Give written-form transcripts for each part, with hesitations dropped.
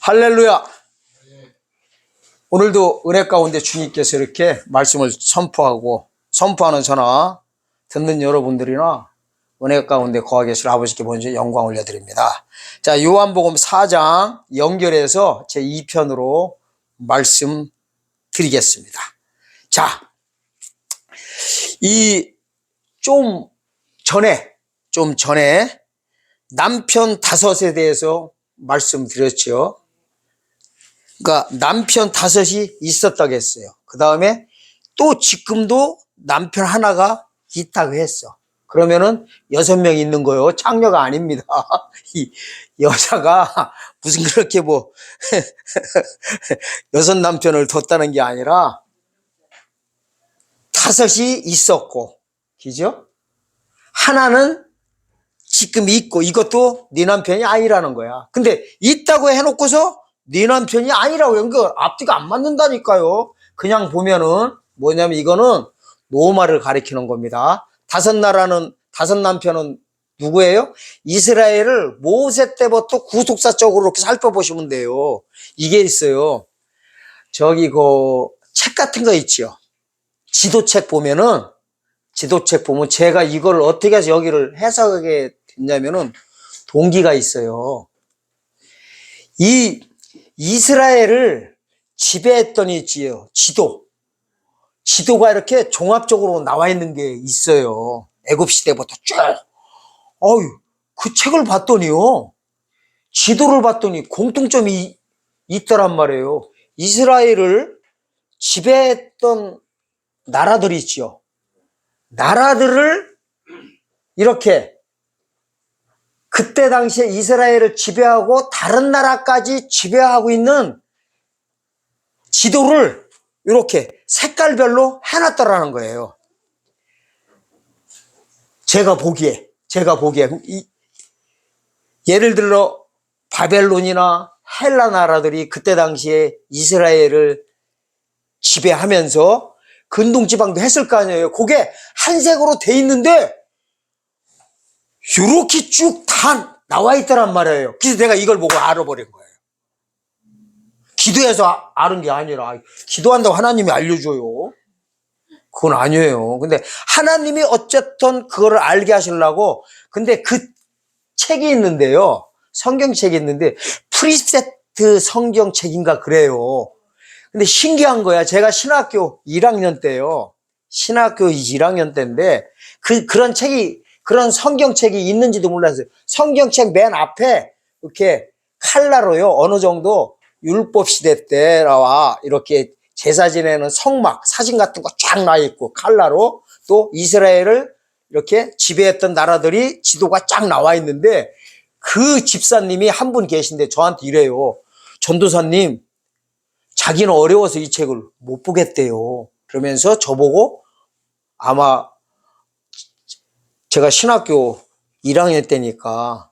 할렐루야. 오늘도 은혜 가운데 주님께서 이렇게 말씀을 선포하는 저나 듣는 여러분들이나 은혜 가운데 거하 계실 아버지께 먼저 영광 올려드립니다. 자, 요한복음 4장 연결해서 제 2편으로 말씀 드리겠습니다. 자, 좀 전에 남편 5에 대해서 말씀드렸죠. 그러니까 남편 5이 있었다고 했어요. 그 다음에 또 지금도 남편 하나가 있다고 했어. 그러면은 6명 있는 거요. 창녀가 아닙니다. 이 여자가 무슨 그렇게 6 남편을 뒀다는 게 아니라 5이 있었고, 그죠? 하나는 지금 있고, 이것도 네 남편이 아니라는 거야. 근데 있다고 해놓고서 네 남편이 아니라고 한 거 앞뒤가 안 맞는다니까요. 그냥 보면은 뭐냐면 이거는 노마를 가리키는 겁니다. 5 남편은 누구예요? 이스라엘을 모세 때부터 구속사적으로 이렇게 살펴보시면 돼요. 이게 있어요. 저기 책 같은 거 있죠. 지도책 보면 제가 이걸 어떻게 해서 여기를 해석하게 됐냐면은 동기가 있어요. 이 이스라엘을 지배했던 있지요. 지도가 이렇게 종합적으로 나와 있는 게 있어요. 애굽 시대부터 쭉. 그 책을 봤더니요. 지도를 봤더니 공통점이 있더란 말이에요. 이스라엘을 지배했던 나라들이 있죠. 나라들을 이렇게 그때 당시에 이스라엘을 지배하고 다른 나라까지 지배하고 있는 지도를 이렇게 색깔별로 해놨더라는 거예요. 제가 보기에 예를 들어 바벨론이나 헬라 나라들이 그때 당시에 이스라엘을 지배하면서 근동지방도 했을 거 아니에요. 그게 한색으로 돼 있는데 이렇게 쭉 다 나와 있더란 말이에요. 그래서 내가 이걸 보고 알아버린 거예요. 기도해서 아는 게 아니라 기도한다고 하나님이 알려줘요. 그건 아니에요. 근데 하나님이 어쨌든 그거를 알게 하시려고. 근데 그 책이 있는데요. 성경책이 있는데 프리세트 성경책인가 그래요. 근데 신기한 거야. 제가 신학교 1학년 때요. 신학교 1학년 때인데 그런 성경책이 있는지도 몰랐어요. 성경책 맨 앞에 이렇게 칼라로요. 어느 정도 율법 시대 때와 이렇게 제사 지내는 성막, 사진 같은 거 쫙 나와 있고 칼라로 또 이스라엘을 이렇게 지배했던 나라들이 지도가 쫙 나와 있는데 그 집사님이 한 분 계신데 저한테 이래요. 전도사님, 자기는 어려워서 이 책을 못 보겠대요. 그러면서 저보고 아마 제가 신학교 1학년 때니까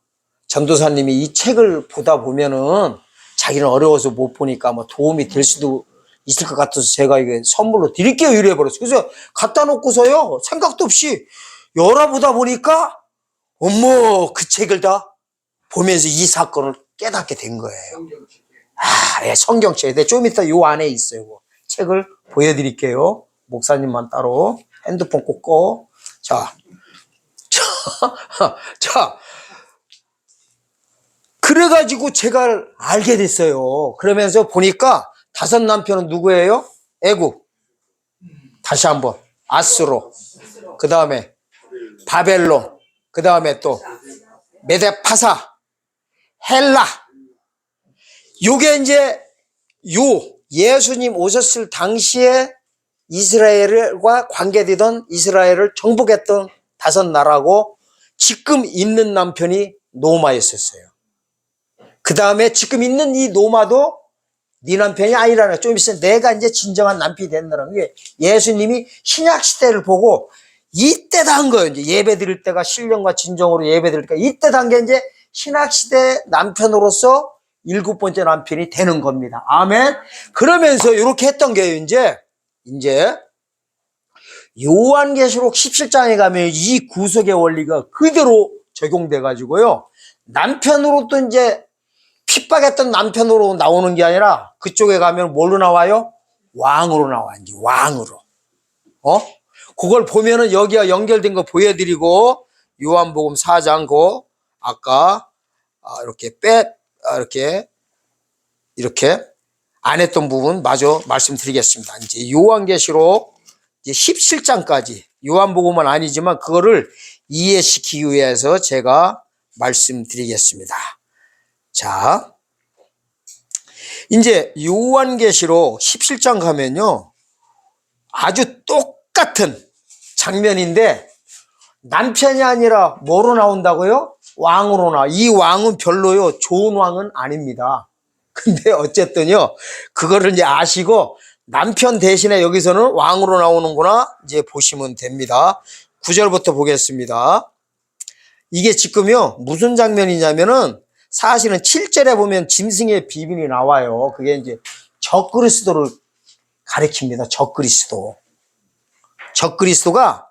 전도사님이 이 책을 보다 보면은 자기는 어려워서 못 보니까 도움이 될 수도 있을 것 같아서 제가 이게 선물로 드릴게요 이래 버렸어요. 그래서 갖다 놓고서요 생각도 없이 열어보다 보니까 그 책을 다 보면서 이 사건을 깨닫게 된 거예요. 예, 성경책. 근데 좀 이따 요 안에 있어요. 책을 보여드릴게요. 목사님만 따로 핸드폰 꼭 꺼. 자, 그래가지고 제가 알게 됐어요. 그러면서 보니까 5 남편은 누구예요? 애굽. 다시 한번. 아수로. 그 다음에 바벨론. 그 다음에 또 메데파사. 헬라. 요게 이제 예수님 오셨을 당시에 이스라엘과 관계되던 이스라엘을 정복했던 5 나라고 지금 있는 남편이 노마였었어요. 그 다음에 지금 있는 이 노마도 네 남편이 아니라는 거야. 좀 있으면 내가 이제 진정한 남편이 된다는 게 예수님이 신약 시대를 보고 이때다 한 거예요. 이제 예배 드릴 때가 신령과 진정으로 예배 드릴 때 이때다 한 게 이제 신약 시대 남편으로서 7번째 남편이 되는 겁니다. 아멘. 그러면서 이렇게 했던 게 이제 요한계시록 17장에 가면 이 구속의 원리가 그대로 적용돼 가지고요. 남편으로도 이제 핍박했던 남편으로 나오는 게 아니라 그쪽에 가면 뭘로 나와요? 왕으로 나와. 이제 왕으로. 그걸 보면은 여기와 연결된 거 보여드리고, 요한복음 4장 아까 이렇게 안 했던 부분 마저 말씀드리겠습니다. 이제 요한계시록 이제 17장까지 요한복음은 아니지만 그거를 이해시키기 위해서 제가 말씀드리겠습니다. 자, 이제 요한계시록 17장 가면요, 아주 똑같은 장면인데 남편이 아니라 뭐로 나온다고요? 왕으로 나와. 이 왕은 별로요, 좋은 왕은 아닙니다. 근데 어쨌든요, 그거를 이제 아시고 남편 대신에 여기서는 왕으로 나오는구나 이제 보시면 됩니다. 9절부터 보겠습니다. 이게 지금요 무슨 장면이냐면은 사실은 7절에 보면 짐승의 비밀이 나와요. 그게 이제 적그리스도를 가리킵니다. 적그리스도가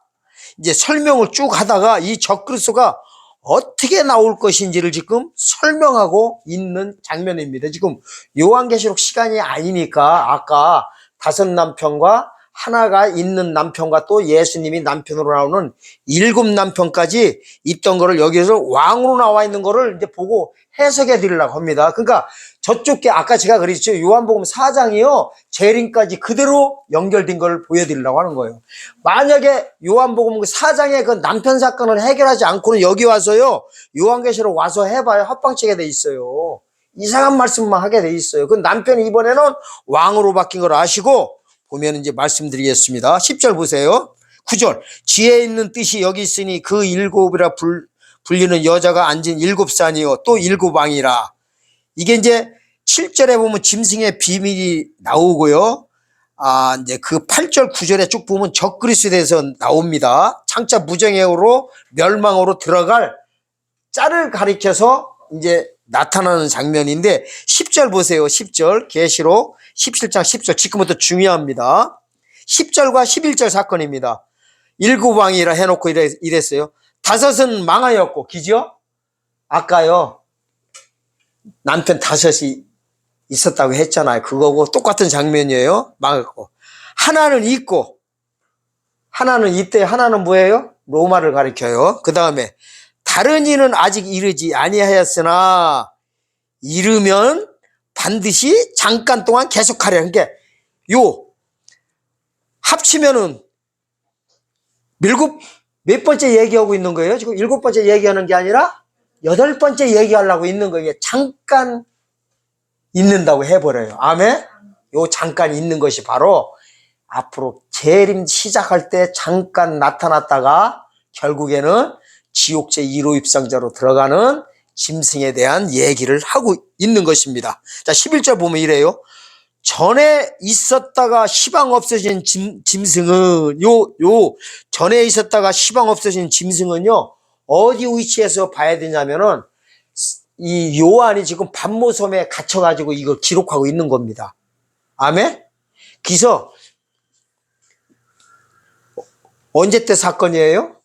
이제 설명을 쭉 하다가 이 적그리스도가 어떻게 나올 것인지를 지금 설명하고 있는 장면입니다. 지금 요한계시록 시간이 아니니까 아까 5남편과 하나가 있는 남편과 또 예수님이 남편으로 나오는 7남편까지 있던 거를 여기서 왕으로 나와 있는 거를 이제 보고 해석해 드리려고 합니다. 그러니까 저쪽 게 아까 제가 그랬죠. 요한복음 4장이요. 재림까지 그대로 연결된 걸 보여드리려고 하는 거예요. 만약에 요한복음 4장의 그 남편 사건을 해결하지 않고는 여기 와서요. 요한계시록 와서 해봐야 헛방치게 돼 있어요. 이상한 말씀만 하게 돼 있어요. 그 남편이 이번에는 왕으로 바뀐 걸 아시고 보면 이제 말씀드리겠습니다. 10절 보세요. 9절. 지혜 있는 뜻이 여기 있으니 그 7이라 불리는 여자가 앉은 7산이요 또 7왕이라. 이게 이제 7절에 보면 짐승의 비밀이 나오고요. 이제 그 8절 9절에 쭉 보면 적그리스도에 대해서 나옵니다. 창자 무정행으로 멸망으로 들어갈 짤을 가리켜서 이제 나타나는 장면인데 10절 보세요. 10절 계시록 17장 10절 지금부터 중요합니다. 10절과 11절 사건입니다. 7왕이라 해놓고 이랬어요. 5은 망하였고 기죠? 아까요 남편 5이 있었다고 했잖아요. 그거고 똑같은 장면이에요. 망했고 하나는 있고 하나는 이때 하나는 뭐예요? 로마를 가리켜요. 그 다음에 다른 이는 아직 이르지 아니하였으나 이르면 반드시 잠깐 동안 계속하려. 그러니까 요 합치면은 몇 번째 얘기하고 있는 거예요? 지금 7번째 얘기하는 게 아니라 8번째 얘기하려고 있는 거예요. 잠깐 있는다고 해버려요. 아멘? 요 잠깐 있는 것이 바로 앞으로 재림 시작할 때 잠깐 나타났다가 결국에는 지옥제 1호 입상자로 들어가는 짐승에 대한 얘기를 하고 있는 것입니다. 자, 11절 보면 이래요. 전에 있었다가 시방 없어진 짐승은 전에 있었다가 시방 없어진 짐승은요 어디 위치에서 봐야 되냐면은 이 요한이 지금 반모섬에 갇혀가지고 이걸 기록하고 있는 겁니다. 아멘? 그래서 언제 때 사건이에요?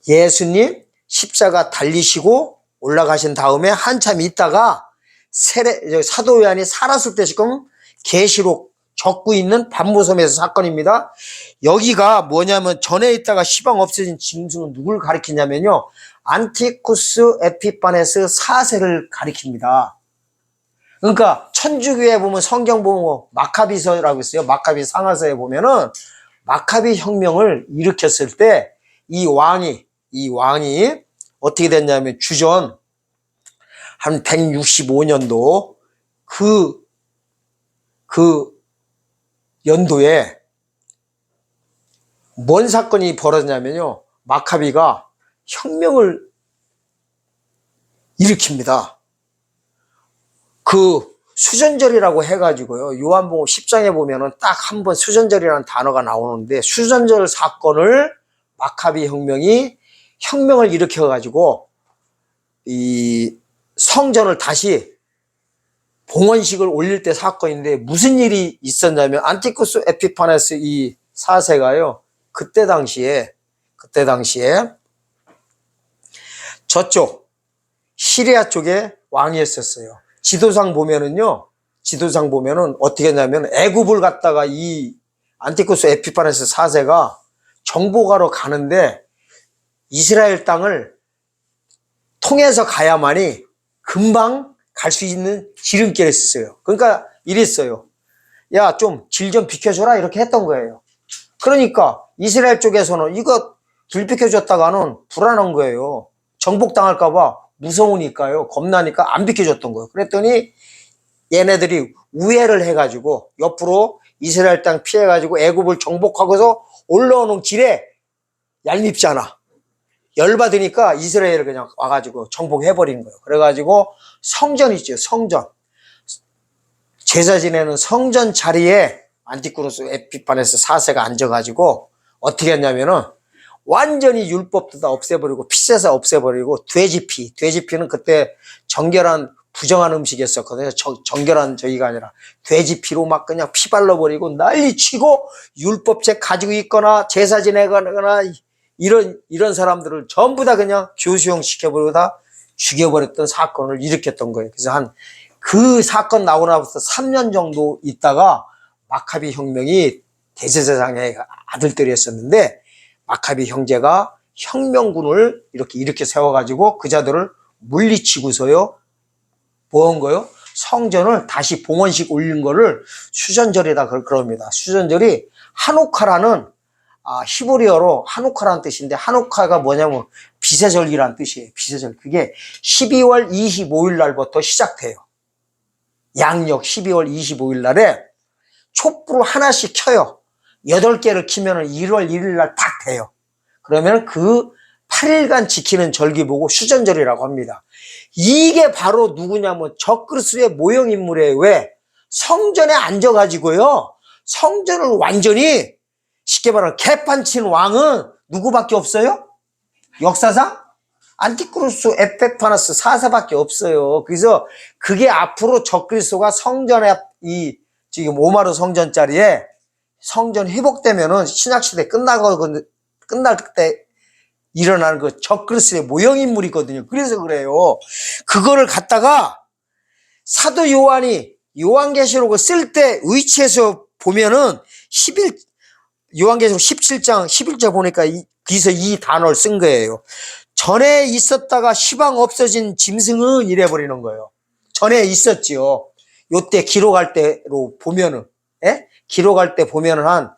예수님 십자가 달리시고 올라가신 다음에 한참 있다가 사도 요한이 살았을 때 지금 계시록 적고 있는 반모섬에서 사건입니다. 여기가 뭐냐면 전에 있다가 시방 없어진 짐승은 누굴 가리키냐면요. 안티쿠스 에피파네스 4세를 가리킵니다. 그러니까 천주교에 보면 성경 보면 마카비서라고 있어요. 마카비 상하서에 보면은 마카비 혁명을 일으켰을 때 이 왕이 어떻게 됐냐면 주전 한 165년도 그 연도에 뭔 사건이 벌어졌냐면요. 마카비가 혁명을 일으킵니다. 그 수전절이라고 해가지고요. 요한복음 10장에 보면은 딱 한 번 수전절이라는 단어가 나오는데 수전절 사건을 마카비 혁명을 일으켜가지고 이 성전을 다시 봉헌식을 올릴 때 사건인데 무슨 일이 있었냐면 안티쿠스 에피파네스 이 4세가요. 그때 당시에 저쪽 시리아 쪽에 왕이었었어요. 지도상 보면은 어떻게 했냐면 애굽을 갔다가 이 안티쿠스 에피파네스 4세가 정복하러 가는데 이스라엘 땅을 통해서 가야만이 금방 갈 수 있는 지름길을 썼어요. 그러니까 이랬어요. 야, 좀 길 좀 비켜줘라 이렇게 했던 거예요. 그러니까 이스라엘 쪽에서는 이거 길 비켜줬다가는 불안한 거예요. 정복당할까 봐 무서우니까요. 겁나니까 안 비켜줬던 거예요. 그랬더니 얘네들이 우회를 해가지고 옆으로 이스라엘 땅 피해가지고 애굽을 정복하고서 올라오는 길에 얄밉잖아. 열받으니까 이스라엘을 그냥 와가지고 정복해버린 거예요. 그래가지고 성전 있죠. 성전. 제사 지내는 성전 자리에 안티쿠스 에피파네스 4세가 앉아가지고 어떻게 했냐면은 완전히 율법도 다 없애버리고 피세사 없애버리고 돼지피는 그때 정결한 부정한 음식이었었거든요. 정결한 저기가 아니라 돼지피로 막 그냥 피 발라버리고 난리치고 율법책 가지고 있거나 제사 지내거나 이런 사람들을 전부 다 그냥 교수형 시켜버리고 다 죽여버렸던 사건을 일으켰던 거예요. 그래서 그 사건 나오고 나서 3년 정도 있다가 마카비 혁명이 대제사장의 아들들이었었는데 마카비 형제가 혁명군을 이렇게 일으켜 세워가지고 그 자들을 물리치고서요. 뭐 한 거요? 성전을 다시 봉헌식 올린 거를 수전절이다 그럽니다. 수전절이 하누카라는 히브리어로 하누카라는 뜻인데 하누카가 뭐냐면 비세절기라는 뜻이에요. 비세절. 그게 12월 25일 날부터 시작돼요. 양력 12월 25일 날에 촛불을 하나씩 켜요. 8개를 키면은 1월 1일 날 딱 돼요. 그러면 그 8일간 지키는 절기 보고 수전절이라고 합니다. 이게 바로 누구냐면 적그리스도의 모형 인물이에요. 왜? 성전에 앉아가지고요. 성전을 완전히 쉽게 말하면 개판친 왕은 누구밖에 없어요? 역사상? 안티쿠스 에피파네스 4세밖에 없어요. 그래서 그게 앞으로 적그리스도가 성전에 지금 오마르 성전 자리에 성전 회복되면은 신약시대 끝날 때 일어나는 그 적그리스도의 모형인물이거든요. 그래서 그래요. 그거를 갖다가 사도 요한이 요한계시록을 쓸 때 위치에서 보면은 요한계시록 17장 11절 보니까 거기서 이 단어를 쓴 거예요. 전에 있었다가 시방 없어진 짐승은 이래버리는 거예요. 전에 있었지요. 요때 기록할 때로 보면은, 예? 기록할 때 보면은 한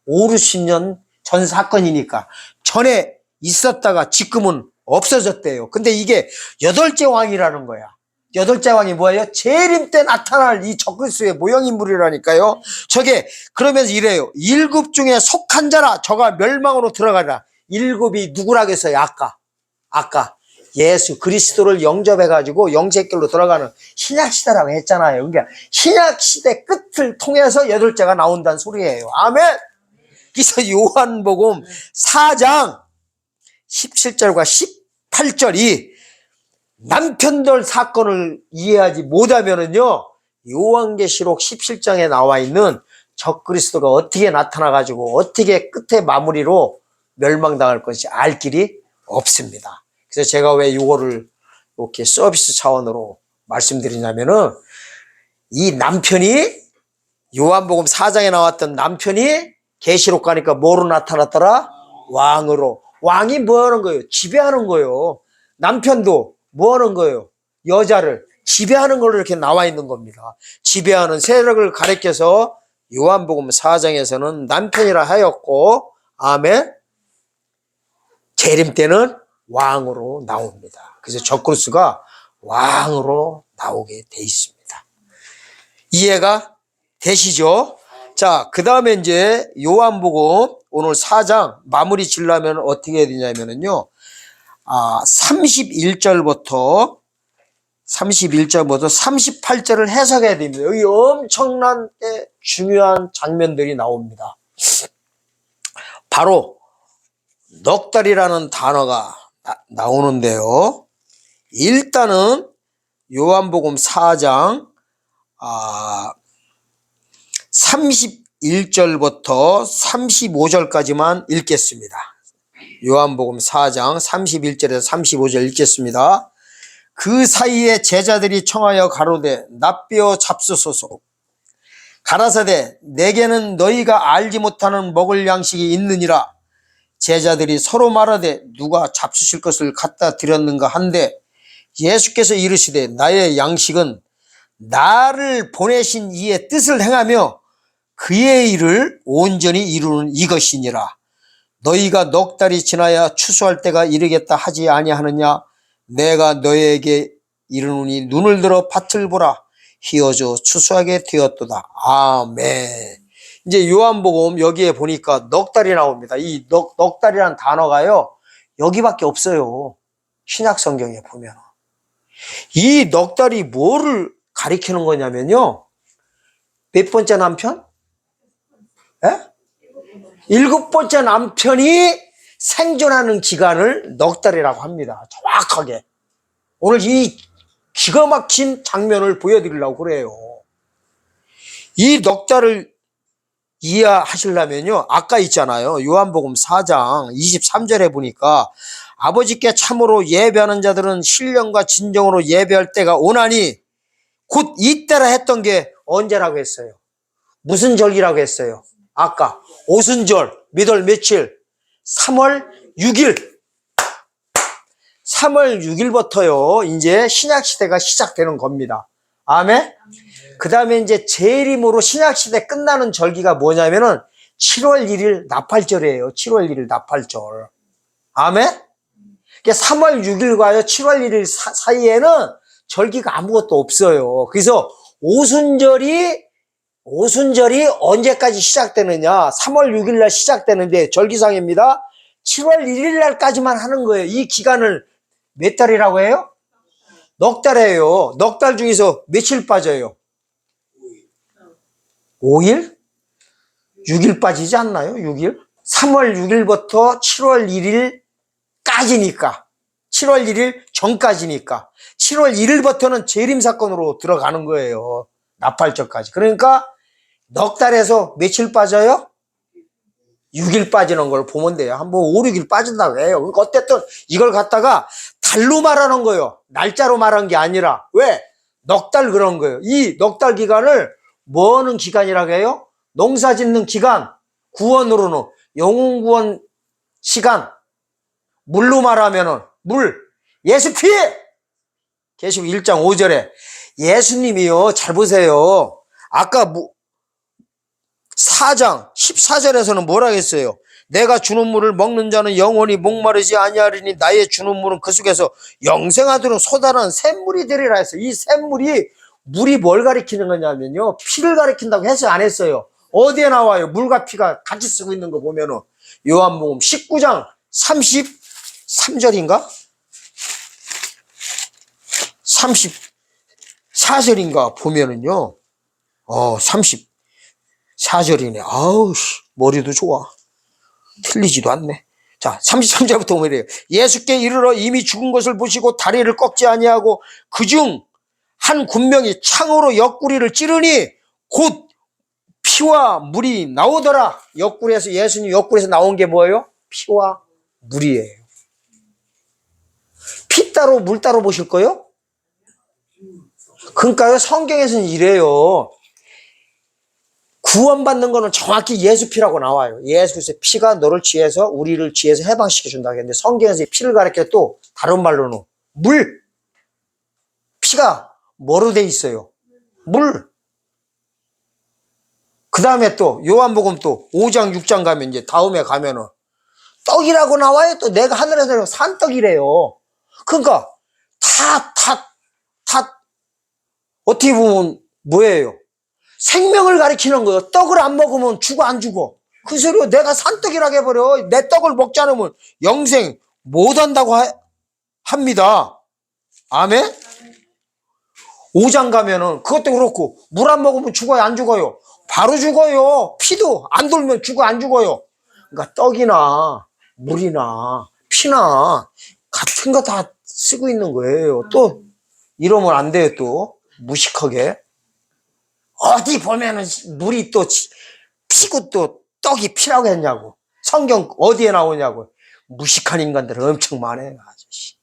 50년 전 사건이니까 전에 있었다가 지금은 없어졌대요. 근데 이게 8째 왕이라는 거야. 8째 왕이 뭐예요? 재림 때 나타날 이 적그리스도의 모형인물이라니까요. 저게 그러면서 이래요. 7 중에 속한 자라 저가 멸망으로 들어가라. 7이 누구라겠어요? 아까 예수 그리스도를 영접해가지고 영생길로 들어가는 신약시대라고 했잖아요. 그러니까 신약시대 끝을 통해서 8째가 나온다는 소리예요. 아멘. 그래서 요한복음 4장 17절과 18절이 남편들 사건을 이해하지 못하면은요, 요한계시록 17장에 나와 있는 적그리스도가 어떻게 나타나가지고 어떻게 끝에 마무리로 멸망당할 것인지 알 길이 없습니다. 그래서 제가 왜 이거를 이렇게 서비스 차원으로 말씀드리냐면은 이 남편이 요한복음 4장에 나왔던 남편이 계시록 가니까 뭐로 나타났더라? 왕으로. 왕이 뭐 하는 거예요? 지배하는 거예요. 남편도 뭐 하는 거예요? 여자를 지배하는 걸로 이렇게 나와 있는 겁니다. 지배하는 세력을 가리켜서 요한복음 4장에서는 남편이라 하였고, 아멘. 재림 때는 왕으로 나옵니다. 그래서 적그리스도가 왕으로 나오게 돼 있습니다. 이해가 되시죠? 자, 그 다음에 이제 요한복음 오늘 4장 마무리 지려면 어떻게 해야 되냐면요. 31절부터 38절을 해석해야 됩니다. 여기 엄청난 중요한 장면들이 나옵니다. 바로 넉 달이라는 단어가 나오는데요. 일단은 요한복음 4장 31절부터 35절까지만 읽겠습니다. 요한복음 4장 31절에서 35절 읽겠습니다. 그 사이에 제자들이 청하여 가로되 납비어 잡수소서. 가라사대 내게는 너희가 알지 못하는 먹을 양식이 있느니라. 제자들이 서로 말하되 누가 잡수실 것을 갖다 드렸는가 한데 예수께서 이르시되 나의 양식은 나를 보내신 이의 뜻을 행하며 그의 일을 온전히 이루는 이것이니라. 너희가 넉 달이 지나야 추수할 때가 이르겠다 하지 아니하느냐. 내가 너희에게 이르노니 눈을 들어 밭을 보라. 희어져 추수하게 되었도다. 아멘. 이제 요한복음 여기에 보니까 넉 달이 나옵니다. 이 넉 달이라는 단어가요 여기밖에 없어요. 신약 성경에 보면 이 넉 달이 뭐를 가리키는 거냐면요, 몇 번째 남편? 에? 7번째 남편이 생존하는 기간을 넉 달이라고 합니다. 정확하게. 오늘 이 기가 막힌 장면을 보여드리려고 그래요. 이 넉 달을 이해하시려면요, 아까 있잖아요. 요한복음 4장 23절에 보니까 아버지께 참으로 예배하는 자들은 신령과 진정으로 예배할 때가 오나니 곧 이때라 했던 게 언제라고 했어요? 무슨 절기라고 했어요? 아까 오순절 몇 월 며칠? 3월 6일. 3월 6일부터요 이제 신약시대가 시작되는 겁니다. 아멘? 그 다음에 이제 재림으로 신약시대 끝나는 절기가 뭐냐면은 7월 1일 나팔절이에요. 7월 1일 나팔절. 아멘? 3월 6일과요 7월 1일 사이에는 절기가 아무것도 없어요. 그래서 오순절이 언제까지 시작되느냐? 3월 6일 날 시작되는데 절기상입니다. 7월 1일 날까지만 하는 거예요. 이 기간을 몇 달이라고 해요? 넉 달이에요. 넉 달 중에서 며칠 빠져요? 5일? 6일 빠지지 않나요? 6일? 3월 6일부터 7월 1일까지니까 7월 1일 전까지니까 7월 1일부터는 재림사건으로 들어가는 거예요. 나팔절까지. 그러니까 넉 달에서 며칠 빠져요? 6일 빠지는 걸 보면 돼요. 한번 5, 6일 빠진다고 해요. 그러니까 어쨌든 이걸 갖다가 달로 말하는 거예요. 날짜로 말한 게 아니라. 왜? 넉 달 그런 거예요. 이 넉 달 기간을 뭐 하는 기간이라고 해요? 농사 짓는 기간. 구원으로는 영혼구원 시간. 물로 말하면은 물. 예수 피! 계시록 1장 5절에 예수님이요. 잘 보세요. 아까 4장 14절에서는 뭐라 했어요? 내가 주는 물을 먹는 자는 영원히 목마르지 아니하리니 나의 주는 물은 그 속에서 영생하도록 솟아나는 샘물이 되리라 했어요. 이 샘물이 물이 뭘 가리키는 거냐면요, 피를 가리킨다고 해서 안 했어요. 어디에 나와요? 물과 피가 같이 쓰고 있는 거 보면은 요한복음 19장 33절인가? 34절인가 보면은요, 34절이네. 아우, 머리도 좋아. 틀리지도 않네. 자, 33절부터 보면 이래요. 예수께 이르러 이미 죽은 것을 보시고 다리를 꺾지 아니하고 그중 한 군명이 창으로 옆구리를 찌르니 곧 피와 물이 나오더라. 옆구리에서, 예수님 옆구리에서 나온 게 뭐예요? 피와 물이에요. 피 따로 물 따로 보실 거예요? 그러니까요, 성경에서는 이래요. 구원받는 거는 정확히 예수 피라고 나와요. 예수 그리스도의 피가 너를 지해서, 우리를 지해서 해방시켜 준다고 했는데, 성경에서 피를 가리켜 또 다른 말로는 물. 피가 뭐로 돼 있어요? 물. 그 다음에 또 요한복음 또 5장 6장 가면 이제 다음에 가면은 떡이라고 나와요. 또 내가 하늘에서 내려온 산떡이래요. 그러니까 다 어떻게 보면 뭐예요? 생명을 가리키는 거예요. 떡을 안 먹으면 죽어 안 죽어? 그 소리로 내가 산떡이라고 해버려. 내 떡을 먹지 않으면 영생 못한다고 합니다. 아멘? 5장 가면은 그것도 그렇고 물 안 먹으면 죽어요 안 죽어요? 바로 죽어요. 피도 안 돌면 죽어 안 죽어요? 그러니까 떡이나 물이나 피나 같은 거 다 쓰고 있는 거예요. 또 이러면 안 돼요. 또 무식하게 어디 보면은 물이 또 피고 또 떡이 피라고 했냐고. 성경 어디에 나오냐고. 무식한 인간들 엄청 많아요, 아저씨.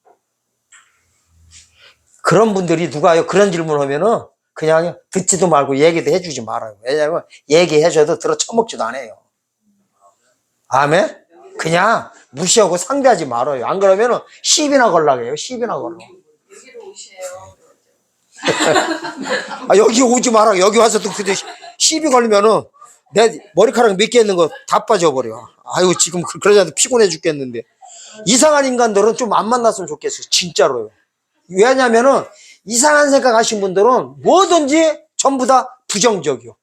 그런 분들이 누가요? 그런 질문 하면은 그냥 듣지도 말고 얘기도 해주지 말아요. 왜냐면 얘기해줘도 들어 처먹지도 않아요. 아멘? 그냥 무시하고 상대하지 말아요. 안 그러면은 시비나 걸라고 해요. 시비나 걸어. 여기로 오시래요. 아, 여기 오지 마라. 여기 와서 또 근데 시비 걸리면은 내 머리카락 몇 개 있는 거 다 빠져버려. 아유, 지금 그러자도 피곤해 죽겠는데. 이상한 인간들은 좀 안 만났으면 좋겠어요. 진짜로요. 왜냐면은 이상한 생각 하신 분들은 뭐든지 전부 다 부정적이요.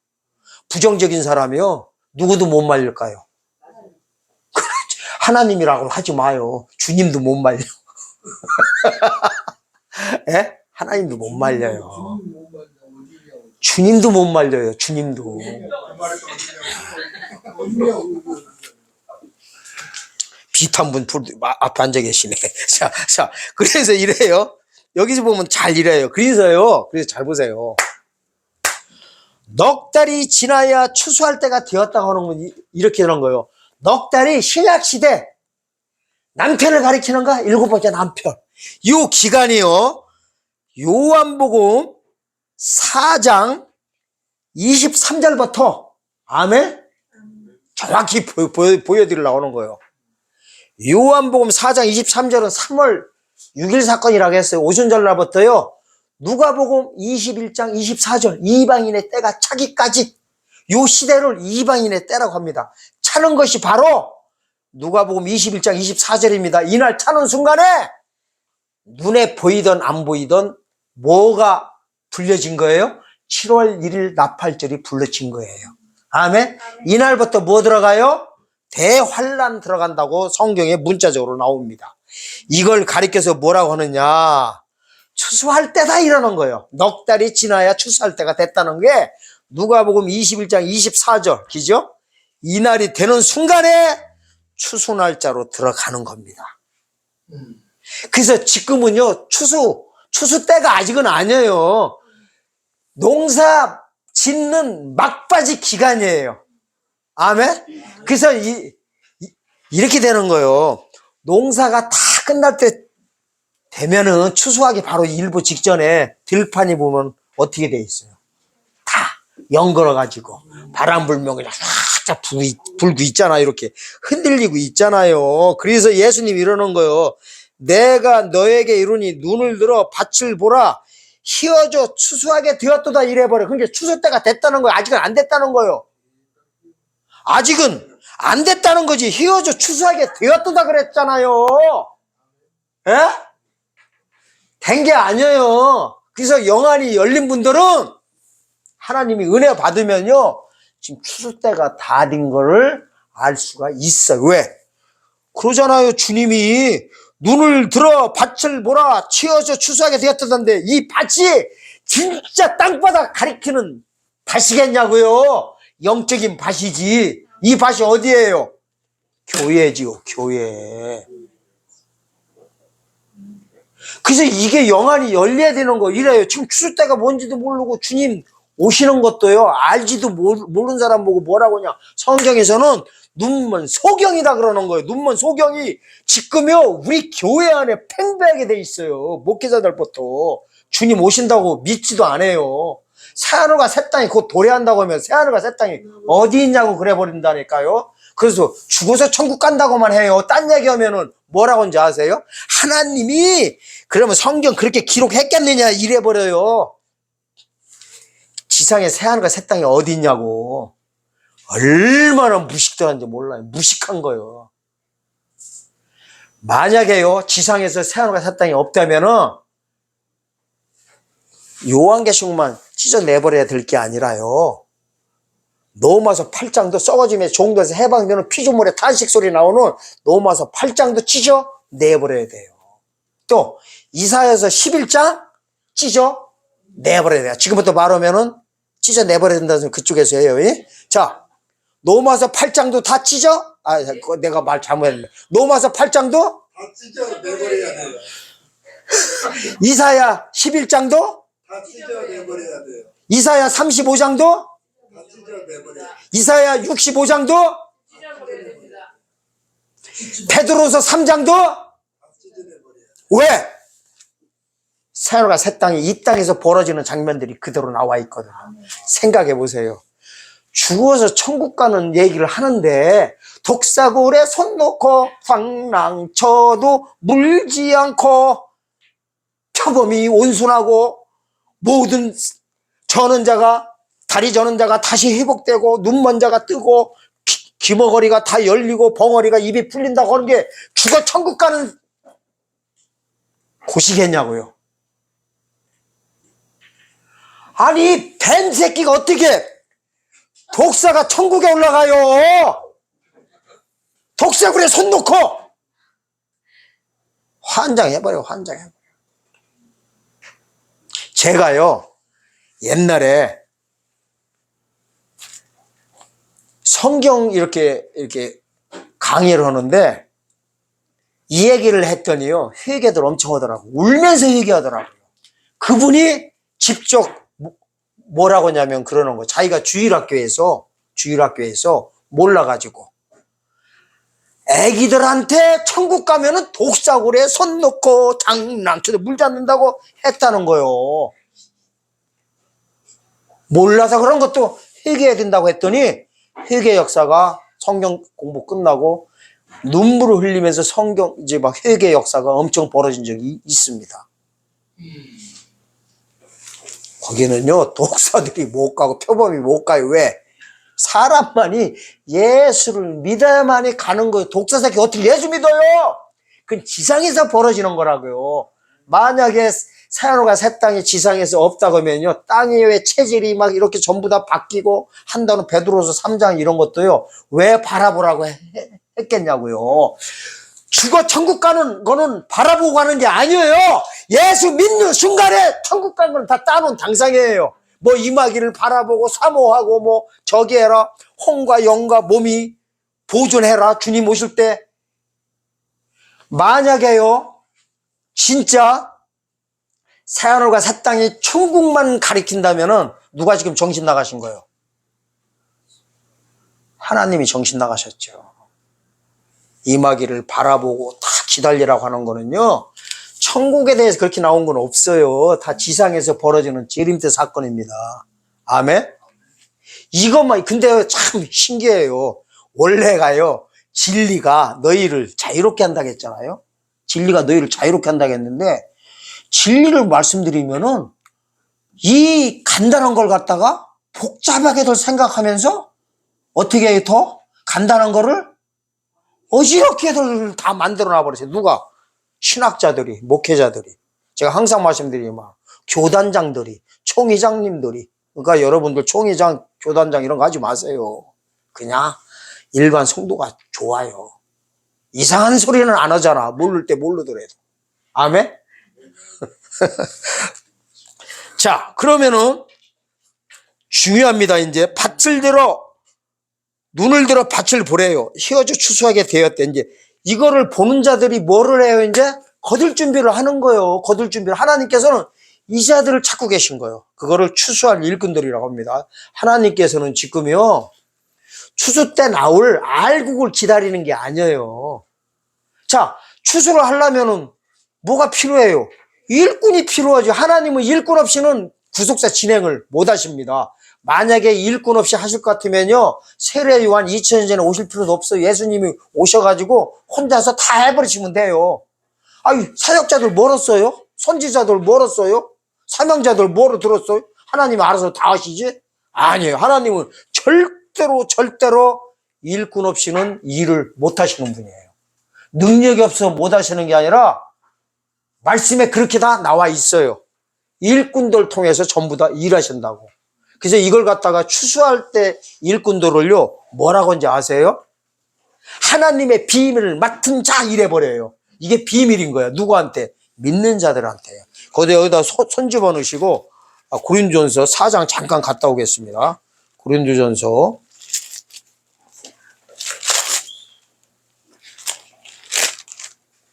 부정적인 사람이요. 누구도 못 말릴까요? 하나님이라고 하지 마요. 주님도 못 말려. 예? 하나님도 못 말려요. 주님도 못 말려요. 주님도. 비슷한 분 앞에 앉아 계시네. 자, 그래서 이래요. 여기서 보면 잘 이래요. 그래서 잘 보세요. 넉 달이 지나야 추수할 때가 되었다고 하는 건 이렇게 하는 거예요. 넉 달이 신약시대 남편을 가리키는가? 7번째 남편. 이 기간이요. 요한복음 4장 23절부터 아멘? 정확히 보여드리려고 하는 거예요. 요한복음 4장 23절은 3월 6일 사건이라고 했어요. 오순절날부터요. 누가복음 21장 24절 이방인의 때가 차기까지 요 시대를 이방인의 때라고 합니다. 차는 것이 바로 누가복음 21장 24절입니다. 이날 차는 순간에 눈에 보이던 안 보이던 뭐가 불려진 거예요? 7월 1일 나팔절이 불러진 거예요. 아멘? 이날부터 뭐 들어가요? 대환란 들어간다고 성경에 문자적으로 나옵니다. 이걸 가리켜서 뭐라고 하느냐? 추수할 때다 이러는 거예요. 넉 달이 지나야 추수할 때가 됐다는 게 누가복음 21장 24절 기죠? 이날이 되는 순간에 추수 날짜로 들어가는 겁니다. 그래서 지금은요 추수 때가 아직은 아니에요. 농사 짓는 막바지 기간이에요. 아멘? 그래서 이렇게 되는 거예요. 농사가 다 끝날 때 되면은 추수하기 바로 일부 직전에 들판이 보면 어떻게 돼 있어요? 다 연걸어가지고 바람 불면 그냥 쫙쫙 불고 있잖아요. 이렇게 흔들리고 있잖아요. 그래서 예수님이 이러는 거예요. 내가 너에게 이르니 눈을 들어 밭을 보라. 희어져 추수하게 되었도다 이래버려. 그러니까 추수 때가 됐다는 거예요. 아직은 안 됐다는 거예요. 아직은 안 됐다는 거지. 희어져 추수하게 되었도다 그랬잖아요. 예? 된 게 아니에요. 그래서 영안이 열린 분들은 하나님이 은혜 받으면요 지금 추수 때가 다 된 거를 알 수가 있어요. 왜? 그러잖아요. 주님이 눈을 들어 밭을 보라 치어져 추수하게 되었다던데 이 밭이 진짜 땅바닥 가리키는 밭이겠냐고요. 영적인 밭이지. 이 밭이 어디예요? 교회지요. 교회. 그래서 이게 영안이 열려야 되는 거 이래요. 지금 추수 때가 뭔지도 모르고 주님 오시는 것도요 알지도 모르는 사람 보고 뭐라고 하냐. 성경에서는 눈먼 소경이다 그러는 거예요. 눈먼 소경이 지금요 우리 교회 안에 팽배하게 돼 있어요. 목회자들부터 주님 오신다고 믿지도 않아요. 새하늘과 새 땅이 곧 도래한다고 하면 새하늘과 새 땅이 어디 있냐고 그래 버린다니까요. 그래서 죽어서 천국 간다고만 해요. 딴 얘기하면은 뭐라고 하는지 아세요? 하나님이 그러면 성경 그렇게 기록했겠느냐 이래버려요. 지상에 새하늘과 새 땅이 어디 있냐고. 얼마나 무식들한지 몰라요. 무식한 거예요. 만약에요 지상에서 새하늘과 새 땅이 없다면은 요한계시록만 찢어내버려야 될 게 아니라요 로마서 8장도 썩어짐에 종도에서 해방되는 피조물의 탄식 소리 나오는 로마서 8장도 찢어내버려야 돼요. 또 이사야서 11장 찢어내버려야 돼요. 지금부터 말하면은 찢어내버려야 된다는 소리 그쪽에서 해요. 자, 로마서 8장도 다 내가 말 잘못했네. 로마서 8장도 다 찢어내버려야 돼요. 이사야 11장도 다 찢어내버려야 돼요. 이사야 35장도 다 찢어내버려야 돼요. 이사야 65장도 찢어버려야 됩니다. 베드로서 3장도 찢어내버려야 돼. 왜? 새하늘과 새 땅이 이 땅에서 벌어지는 장면들이 그대로 나와 있거든요. 생각해 보세요. 죽어서 천국 가는 얘기를 하는데 독사굴에 손 놓고 황랑쳐도 물지 않고 표범이 온순하고 모든 다리 저는 자가 다시 회복되고 눈 먼 자가 뜨고 귀머거리가 다 열리고 벙어리가 입이 풀린다고 하는 게 죽어 천국 가는 곳이겠냐고요. 아니 뱀 새끼가 어떻게 독사가 천국에 올라가요? 독사굴에 손 놓고 환장해버려. 제가요 옛날에 성경 이렇게 강의를 하는데 이 얘기를 했더니요 회개들 엄청 하더라고. 울면서 회개하더라고요. 그분이 직접 뭐라고 하냐면 그러는 거. 자기가 주일학교에서 몰라가지고 애기들한테 천국 가면은 독사굴에 손 놓고 장난쳐도 물 잡는다고 했다는 거요. 몰라서 그런 것도 회개해야 된다고 했더니 회개 역사가 성경 공부 끝나고 눈물을 흘리면서 성경 이제 막 회개 역사가 엄청 벌어진 적이 있습니다. 거기는요 독사들이 못 가고 표범이 못 가요. 왜? 사람만이 예수를 믿어야만이 가는 거예요. 독사 새끼 어떻게 예수 믿어요? 그건 지상에서 벌어지는 거라고요. 만약에 새하늘과 새 땅이 지상에서 없다고 하면요 땅 위의 체질이 막 이렇게 전부 다 바뀌고 한다는 베드로서 3장 이런 것도요 왜 바라보라고 했겠냐고요. 죽어 천국 가는 거는 바라보고 가는 게 아니에요. 예수 믿는 순간에 천국 가는 건 다 따놓은 당상이에요. 뭐 임하기를 바라보고 사모하고 뭐 저기 해라. 혼과 영과 몸이 보존해라. 주님 오실 때. 만약에요 진짜 새하늘과 새 땅이 천국만 가리킨다면은 누가 지금 정신 나가신 거예요? 하나님이 정신 나가셨죠. 임하기를 바라보고 다 기다리라고 하는 거는요 천국에 대해서 그렇게 나온 건 없어요. 다 지상에서 벌어지는 재림때 사건입니다. 아멘. 이것만 근데 참 신기해요. 원래가요 진리가 너희를 자유롭게 한다고 했잖아요. 진리가 너희를 자유롭게 한다고 했는데 진리를 말씀드리면은 이 간단한 걸 갖다가 복잡하게들 생각하면서 어떻게 더 간단한 거를 어지럽게들 다 만들어 놔버렸어요. 누가? 신학자들이, 목회자들이. 제가 항상 말씀드리지만 교단장들이, 총회장님들이. 그러니까 여러분들 총회장, 교단장 이런 거 하지 마세요. 그냥 일반 성도가 좋아요. 이상한 소리는 안 하잖아. 모를 때 모르더라도. 아멘? 자, 그러면은 중요합니다. 이제 밭을 들어 눈을 들어 밭을 보래요. 히어주 추수하게 되었대. 이제 이거를 보는 자들이 뭐를 해요? 이제 거둘 준비를 하는 거예요. 거둘 준비를. 하나님께서는 이 자들을 찾고 계신 거예요. 그거를 추수할 일꾼들이라고 합니다. 하나님께서는 지금요 추수 때 나올 알곡을 기다리는 게 아니에요. 자, 추수를 하려면은 뭐가 필요해요? 일꾼이 필요하죠. 하나님은 일꾼 없이는 구속사 진행을 못 하십니다. 만약에 일꾼 없이 하실 것 같으면요 세례 요한 2000년 전에 오실 필요도 없어요. 예수님이 오셔가지고 혼자서 다 해버리시면 돼요. 아유 사역자들 멀었어요? 선지자들 멀었어요? 사명자들 뭐로 들었어요? 하나님이 알아서 다 하시지? 아니에요. 하나님은 절대로 일꾼 없이는 일을 못 하시는 분이에요. 능력이 없어서 못 하시는 게 아니라 말씀에 그렇게 다 나와 있어요. 일꾼들 통해서 전부 다 일하신다고. 그래서 이걸 갖다가 추수할 때 일꾼들을요 뭐라고 하는지 아세요? 하나님의 비밀을 맡은 자 이래버려요. 이게 비밀인 거예요. 누구한테? 믿는 자들한테요. 여기다 손 집어넣으시고 고린도전서 4장 잠깐 갔다 오겠습니다. 고린도전서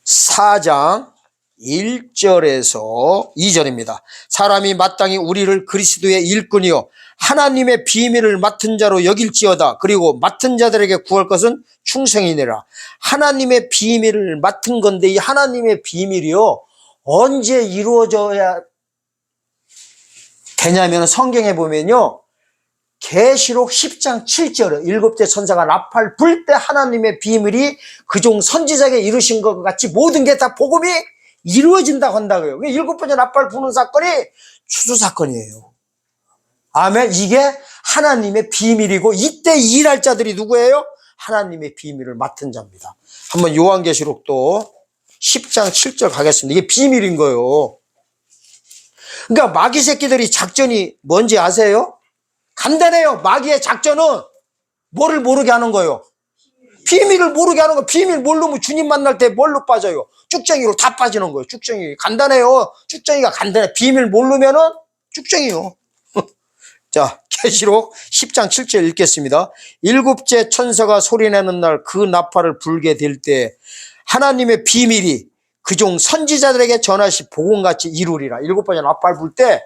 4장 1절에서 2절입니다. 사람이 마땅히 우리를 그리스도의 일꾼이요 하나님의 비밀을 맡은 자로 여길지어다. 그리고 맡은 자들에게 구할 것은 충성이니라. 하나님의 비밀을 맡은 건데 이 하나님의 비밀이요 언제 이루어져야 되냐면 성경에 보면요 계시록 10장 7절에 7째 천사가 나팔 불 때 하나님의 비밀이 그종 선지자에게 이루신 것 같이 모든 게 다 복음이 이루어진다고 한다고요. 7번째 나팔 부는 사건이 추수 사건이에요. 아멘. 이게 하나님의 비밀이고 이때 일할 자들이 누구예요? 하나님의 비밀을 맡은 자입니다. 한번 요한계시록도 10장 7절 가겠습니다. 이게 비밀인 거예요. 그러니까 마귀 새끼들이 작전이 뭔지 아세요? 간단해요. 마귀의 작전은 뭐를 모르게 하는 거예요? 비밀을 모르게 하는 거. 비밀 모르면 주님 만날 때 뭘로 빠져요? 쭉정이로 다 빠지는 거예요. 쭉정이 간단해요. 쭉정이가 간단해. 비밀 모르면은 쭉정이요. 자, 계시록 10장 7절 읽겠습니다. 7째 천사가 소리내는 날 그 나팔을 불게 될 때 하나님의 비밀이 그종 선지자들에게 전하시 복음같이 이루리라. 7번째 나팔 불 때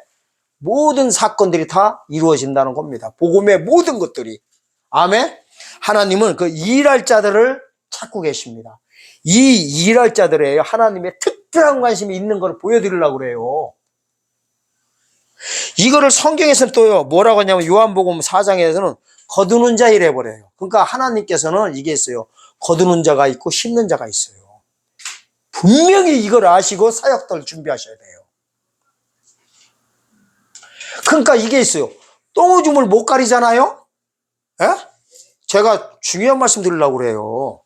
모든 사건들이 다 이루어진다는 겁니다. 복음의 모든 것들이. 아멘. 하나님은 그 일할 자들을 찾고 계십니다. 이 일할 자들의 하나님의 특별한 관심이 있는 걸 보여드리려고 그래요. 이거를 성경에서는 또요 뭐라고 하냐면 요한복음 4장에서는 거두는 자 이래 버려요. 그러니까 하나님께서는 이게 있어요. 거두는 자가 있고 심는 자가 있어요. 분명히 이걸 아시고 사역들 준비하셔야 돼요. 그러니까 이게 있어요. 똥오줌을 못 가리잖아요. 에? 제가 중요한 말씀 드리려고 그래요.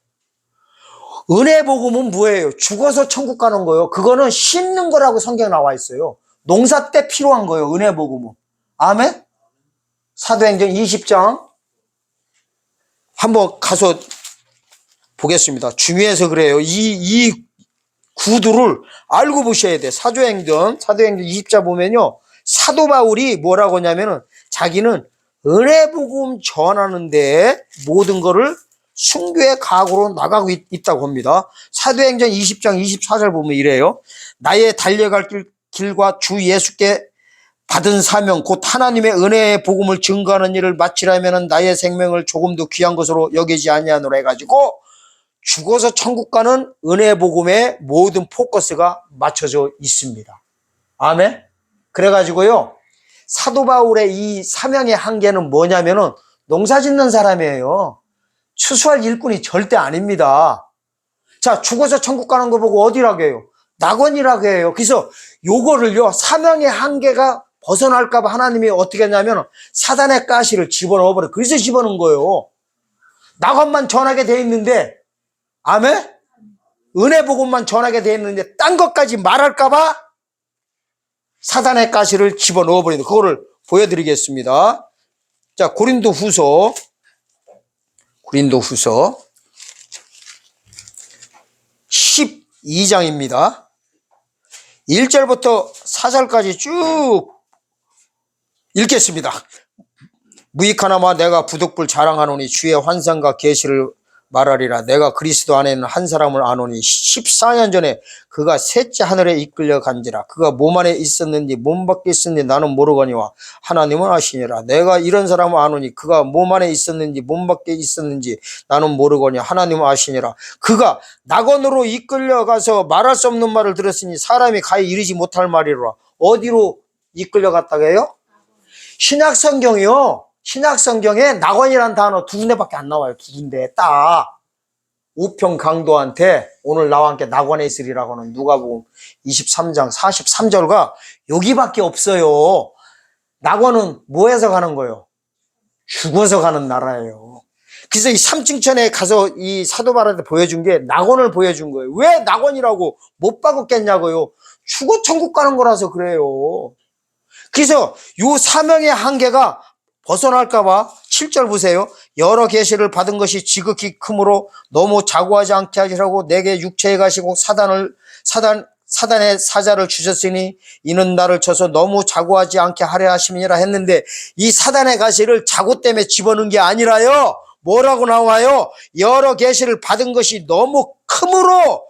은혜 복음은 뭐예요? 죽어서 천국 가는 거예요. 그거는 심는 거라고 성경에 나와 있어요. 농사 때 필요한 거예요. 은혜 복음은. 아멘. 사도행전 20장 한번 가서 보겠습니다. 중요해서 그래요. 이 구두를 알고 보셔야 돼. 사도행전 20장 보면요. 사도 바울이 뭐라고 하냐면은 자기는 은혜 복음 전하는데 모든 거를 순교의 각오로 나가고 있다고 합니다. 사도행전 20장 24절 보면 이래요. 나의 달려갈 길과 주 예수께 받은 사명 곧 하나님의 은혜의 복음을 증거하는 일을 마치려면 나의 생명을 조금도 귀한 것으로 여기지 아니하노라 해가지고 죽어서 천국 가는 은혜 복음의 모든 포커스가 맞춰져 있습니다. 아멘. 그래가지고요 사도 바울의 이 사명의 한계는 뭐냐면은 농사 짓는 사람이에요. 추수할 일꾼이 절대 아닙니다. 자, 죽어서 천국 가는 거 보고 어디라고 해요? 낙원이라고 해요. 그래서 요거를요 사명의 한계가 벗어날까봐 하나님이 어떻게 했냐면 사단의 가시를 집어넣어버려요. 그래서 집어넣은 거예요. 낙원만 전하게 돼 있는데 아멘? 은혜 복음만 전하게 돼 있는데 딴 것까지 말할까봐 사단의 가시를 집어넣어버리는 그거를 보여드리겠습니다. 자, 고린도 후서 12장입니다. 1절부터 4절까지 쭉 읽겠습니다. 무익하나마 내가 부득불 자랑하노니 주의 환상과 계시를 말하리라. 내가 그리스도 안에 있는 한 사람을 아노니 14년 전에 그가 셋째 하늘에 이끌려 간지라. 그가 몸 안에 있었는지 몸 밖에 있었는지 나는 모르거니와 하나님은 아시니라. 내가 이런 사람을 아노니 그가 몸 안에 있었는지 몸 밖에 있었는지 나는 모르거니 하나님은 아시니라. 그가 낙원으로 이끌려 가서 말할 수 없는 말을 들었으니 사람이 가히 이르지 못할 말이라. 어디로 이끌려 갔다고 해요? 신약성경이요. 신약성경에 낙원이란 단어 두 군데밖에 안 나와요. 두 군데 딱 우평강도한테 오늘 나와 함께 낙원에 있으리라고 하는 누가복음 23장 43절과 여기밖에 없어요. 낙원은 뭐해서 가는 거예요? 죽어서 가는 나라예요. 그래서 이 3층천에 가서 이 사도 바울한테 보여준 게 낙원을 보여준 거예요. 왜 낙원이라고 못 바꿨겠냐고요. 죽어 천국 가는 거라서 그래요. 그래서 요 사명의 한계가 벗어날까봐 7절 보세요. 여러 계시를 받은 것이 지극히 크므로 너무 자고하지 않게 하시라고 내게 육체에 가시고 사단의 사자를 주셨으니 이는 나를 쳐서 너무 자고하지 않게 하려 하심이니라 했는데 이 사단의 가시를 자고 때문에 집어넣은 게 아니라요. 뭐라고 나와요? 여러 계시를 받은 것이 너무 크므로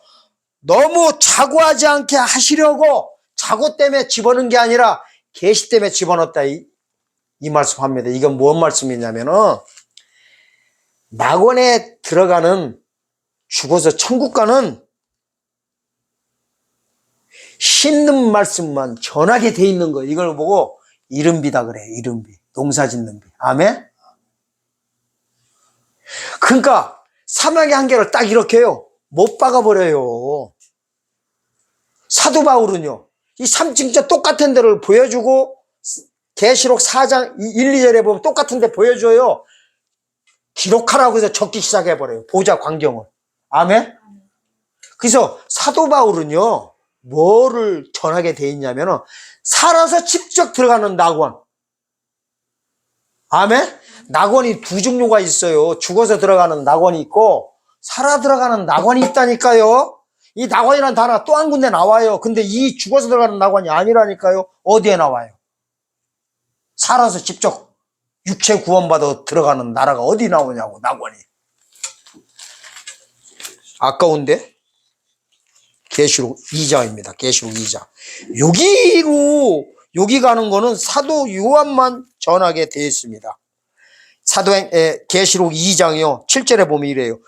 너무 자고하지 않게 하시려고 자고 때문에 집어넣은 게 아니라 계시 때문에 집어넣었다 이 말씀합니다. 이건 뭔 말씀이냐면은 낙원에 들어가는 죽어서 천국 가는 심는 말씀만 전하게 돼 있는 거 이걸 보고 이른비다 그래. 이른비. 농사 짓는 비. 아멘? 그러니까 사막의 한계를 딱 이렇게 해요. 못 박아버려요. 사도 바울은요. 이 3층짜 똑같은 데를 보여주고 계시록 4장 1, 2절에 보면 똑같은 데 보여줘요. 기록하라고 해서 적기 시작해버려요. 보자 광경을. 아멘? 그래서 사도 바울은요. 뭐를 전하게 돼 있냐면은 살아서 직접 들어가는 낙원. 아멘? 낙원이 두 종류가 있어요. 죽어서 들어가는 낙원이 있고 살아 들어가는 낙원이 있다니까요. 이 낙원이라는 단어가 또 한 군데 나와요. 근데 이 죽어서 들어가는 낙원이 아니라니까요. 어디에 나와요? 살아서 직접 육체 구원받아 들어가는 나라가 어디 나오냐고 낙원이. 아까운데? 계시록 2장입니다. 계시록 2장. 여기 가는 거는 사도 요한만 전하게 되어 있습니다. 계시록 2장이요. 7절에 보면 이래요.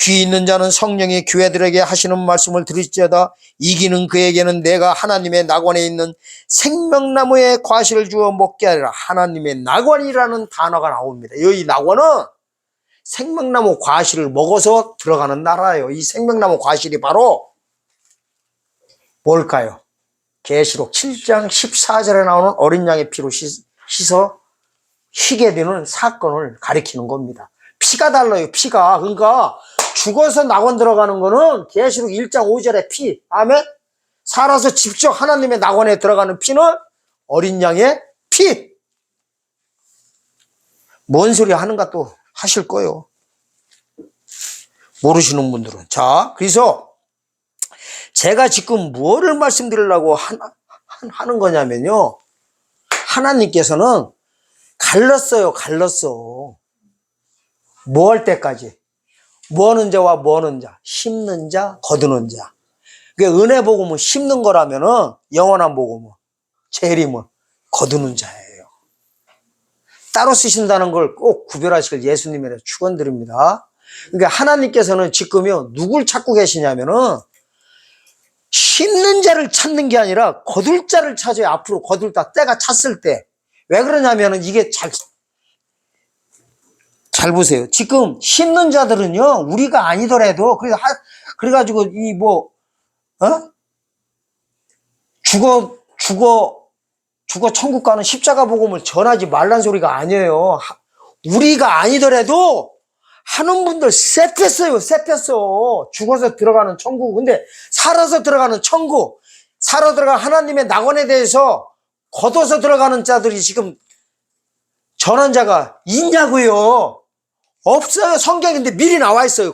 귀 있는 자는 성령이 교회들에게 하시는 말씀을 들을지어다. 이기는 그에게는 내가 하나님의 낙원에 있는 생명나무의 과실을 주어 먹게 하리라. 하나님의 낙원이라는 단어가 나옵니다. 이 낙원은 생명나무 과실을 먹어서 들어가는 나라예요. 이 생명나무 과실이 바로 뭘까요? 계시록 7장 14절에 나오는 어린 양의 피로 씻어 희게 되는 사건을 가리키는 겁니다. 피가 달라요. 피가. 그러니까 죽어서 낙원 들어가는 거는 계시록 1장 5절의 피. 아멘? 살아서 직접 하나님의 낙원에 들어가는 피는 어린 양의 피. 뭔 소리 하는가 또 하실 거예요. 모르시는 분들은. 자, 그래서 제가 지금 뭐를 말씀드리려고 하는 거냐면요. 하나님께서는 갈랐어요. 갈랐어. 뭐 할 때까지? 뭐 하는 자와 뭐 하는 자? 심는 자, 거두는 자. 그러니까 은혜 복음은 심는 거라면은 영원한 복음은 재림은 거두는 자예요. 따로 쓰신다는 걸 꼭 구별하시길 예수님의 축원드립니다. 그러니까 하나님께서는 지금요 누굴 찾고 계시냐면은 심는 자를 찾는 게 아니라 거둘 자를 찾아요. 앞으로 거둘다 때가 찼을 때. 왜 그러냐면은 이게 잘 보세요. 지금 심는 자들은요, 우리가 아니더라도, 그래가지고, 죽어 천국 가는 십자가 복음을 전하지 말란 소리가 아니에요. 우리가 아니더라도, 하는 분들 쎄뺐어요. 죽어서 들어가는 천국. 근데 살아서 들어가는 천국, 살아 들어간 하나님의 낙원에 대해서 걷어서 들어가는 자들이 지금 전한 자가 있냐고요. 없어요. 성경인데 미리 나와 있어요.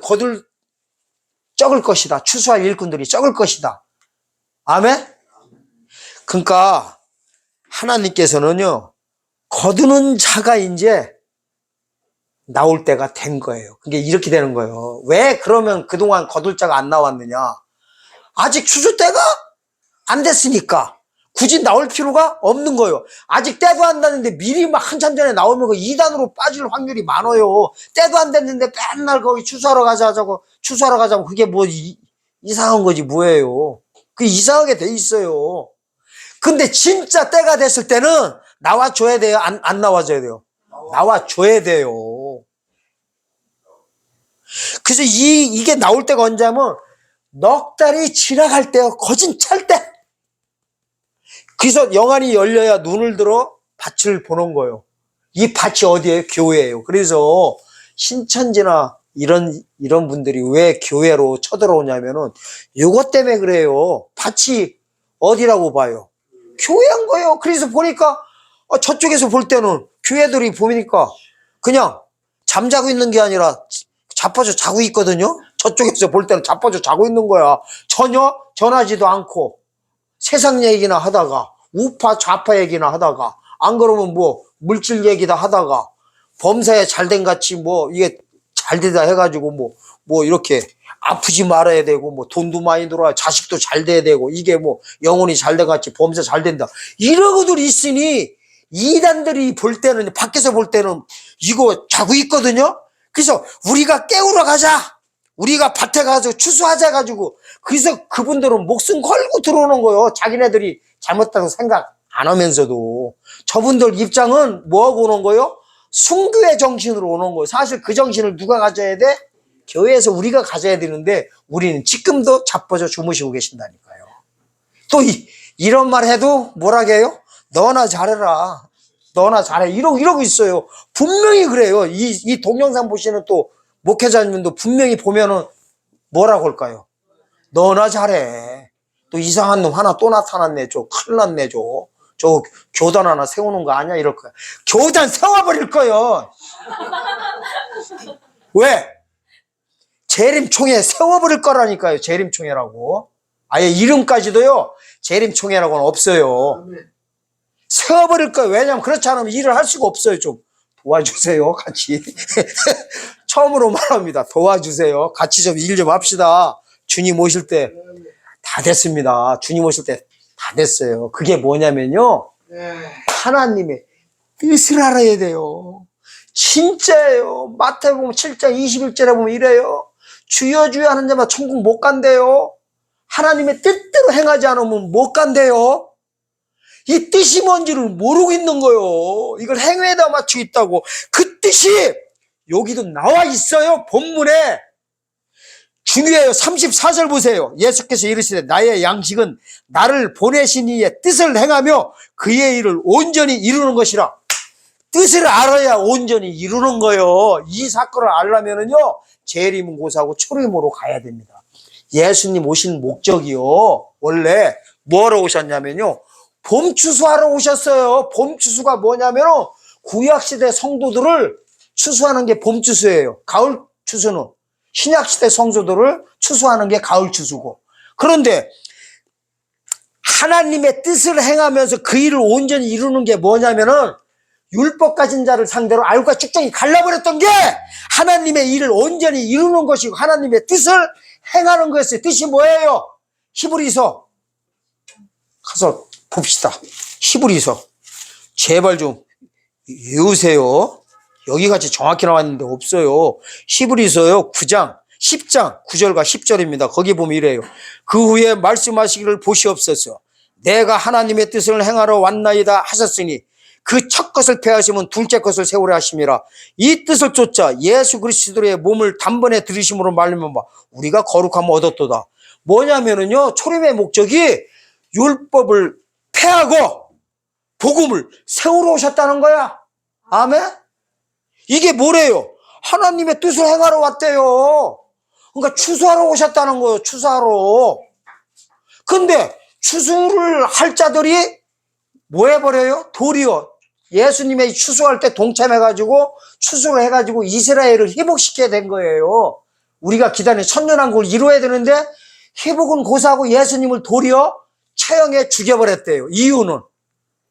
적을 것이다. 추수할 일꾼들이 적을 것이다. 아멘? 그러니까 하나님께서는요. 거두는 자가 이제 나올 때가 된 거예요. 그게 이렇게 되는 거예요. 왜 그러면 그동안 거둘 자가 안 나왔느냐? 아직 추수 때가 안 됐으니까 굳이 나올 필요가 없는 거예요. 아직 때도 안 됐는데 미리 막 한참 전에 나오면 그 2단으로 빠질 확률이 많아요. 때도 안 됐는데 맨날 거기 추수하러 가자고 그게 뭐 이상한 거지 뭐예요. 그 이상하게 돼 있어요. 근데 진짜 때가 됐을 때는 나와줘야 돼요? 안 나와줘야 돼요? 나와줘야 돼요. 그래서 이게 나올 때가 언제냐면 넉 달이 지나갈 때요. 거진 찰 때. 그래서 영안이 열려야 눈을 들어 밭을 보는 거예요. 이 밭이 어디예요? 교회예요. 그래서 신천지나 이런 분들이 왜 교회로 쳐들어오냐면은 이것 때문에 그래요. 밭이 어디라고 봐요? 교회인 거예요. 그래서 보니까 저쪽에서 볼 때는 교회들이 보니까 그냥 잠자고 있는 게 아니라 자빠져 자고 있거든요. 저쪽에서 볼 때는 자빠져 자고 있는 거야. 전혀 전하지도 않고 세상 얘기나 하다가 우파 좌파 얘기나 하다가 안 그러면 뭐 물질 얘기다 하다가 범사에 잘된 같이 뭐 이게 잘되다 해가지고 뭐 이렇게 아프지 말아야 되고, 뭐, 돈도 많이 들어와, 자식도 잘 돼야 되고, 이게 뭐, 영혼이 잘 돼같이 범죄 잘 된다. 이러고들 있으니, 이단들이 볼 때는, 밖에서 볼 때는 이거 자고 있거든요? 그래서 우리가 깨우러 가자! 우리가 밭에 가서 추수하자 가지고, 그래서 그분들은 목숨 걸고 들어오는 거예요. 자기네들이 잘못다고 생각 안 하면서도. 저분들 입장은 뭐하고 오는 거예요? 순교의 정신으로 오는 거예요. 사실 그 정신을 누가 가져야 돼? 교회에서 우리가 가져야 되는데 우리는 지금도 자빠져 주무시고 계신다니까요. 또 이런 말 해도 뭐라고 해요? 너나 잘해라. 너나 잘해. 이러고 있어요. 분명히 그래요. 이 동영상 보시는 또 목회자님도 분명히 보면은 뭐라고 할까요? 너나 잘해. 또 이상한 놈 하나 또 나타났네. 큰일 났네. 저 교단 하나 세우는 거 아니야? 이럴 거야. 교단 세워버릴 거예요. 왜? 재림총회 세워버릴 거라니까요. 재림총회라고. 아예 이름까지도요. 재림총회라고는 없어요. 세워버릴 거예요. 왜냐면 그렇지 않으면 일을 할 수가 없어요. 좀 도와주세요. 같이. 처음으로 말합니다. 도와주세요. 같이 좀 일 좀 합시다. 주님 오실 때 다 됐습니다. 주님 오실 때 다 됐어요. 그게 뭐냐면요. 하나님의 뜻을 알아야 돼요. 진짜예요. 마태복음 7장 21절에 보면 이래요. 주여 주여 하는 자마다 천국 못 간대요. 하나님의 뜻대로 행하지 않으면 못 간대요. 이 뜻이 뭔지를 모르고 있는 거예요. 이걸 행위에다 맞추고 있다고. 그 뜻이 여기도 나와 있어요. 본문에. 중요해요. 34절 보세요. 예수께서 이르시되 나의 양식은 나를 보내신 이의 뜻을 행하며 그의 일을 온전히 이루는 것이라. 뜻을 알아야 온전히 이루는 거예요. 이 사건을 알려면은요, 재림고사하고 초림으로 가야 됩니다. 예수님 오신 목적이요, 원래 뭐하러 오셨냐면요, 봄 추수하러 오셨어요. 봄 추수가 뭐냐면 구약시대 성도들을 추수하는 게 봄 추수예요. 가을 추수는 신약시대 성도들을 추수하는 게 가을 추수고. 그런데 하나님의 뜻을 행하면서 그 일을 온전히 이루는 게 뭐냐면은 율법 가진 자를 상대로 알과 쭉정이 갈라버렸던 게 하나님의 일을 온전히 이루는 것이고 하나님의 뜻을 행하는 거였어요. 뜻이 뭐예요? 히브리서 가서 봅시다. 히브리서 제발 좀 외우세요. 여기같이 정확히 나왔는데 없어요. 히브리서요 9장 10장 9절과 10절입니다. 거기 보면 이래요. 그 후에 말씀하시기를 보시옵소서. 내가 하나님의 뜻을 행하러 왔나이다 하셨으니 그 첫 것을 폐하시면 둘째 것을 세우려 하심이라. 이 뜻을 쫓아 예수 그리스도의 몸을 단번에 들이심으로 말미암아 우리가 거룩함을 얻었도다. 뭐냐면은요, 초림의 목적이 율법을 폐하고 복음을 세우러 오셨다는 거야. 아멘? 이게 뭐래요? 하나님의 뜻을 행하러 왔대요. 그러니까 추수하러 오셨다는 거예요. 추수하러. 근데 추수를 할 자들이 뭐 해버려요? 도리어 예수님의 추수할 때 동참해가지고 추수를 해가지고 이스라엘을 회복시켜야 된 거예요. 우리가 기다린 천년왕국을 이루어야 되는데 회복은 고사하고 예수님을 도리어 처형해 죽여버렸대요. 이유는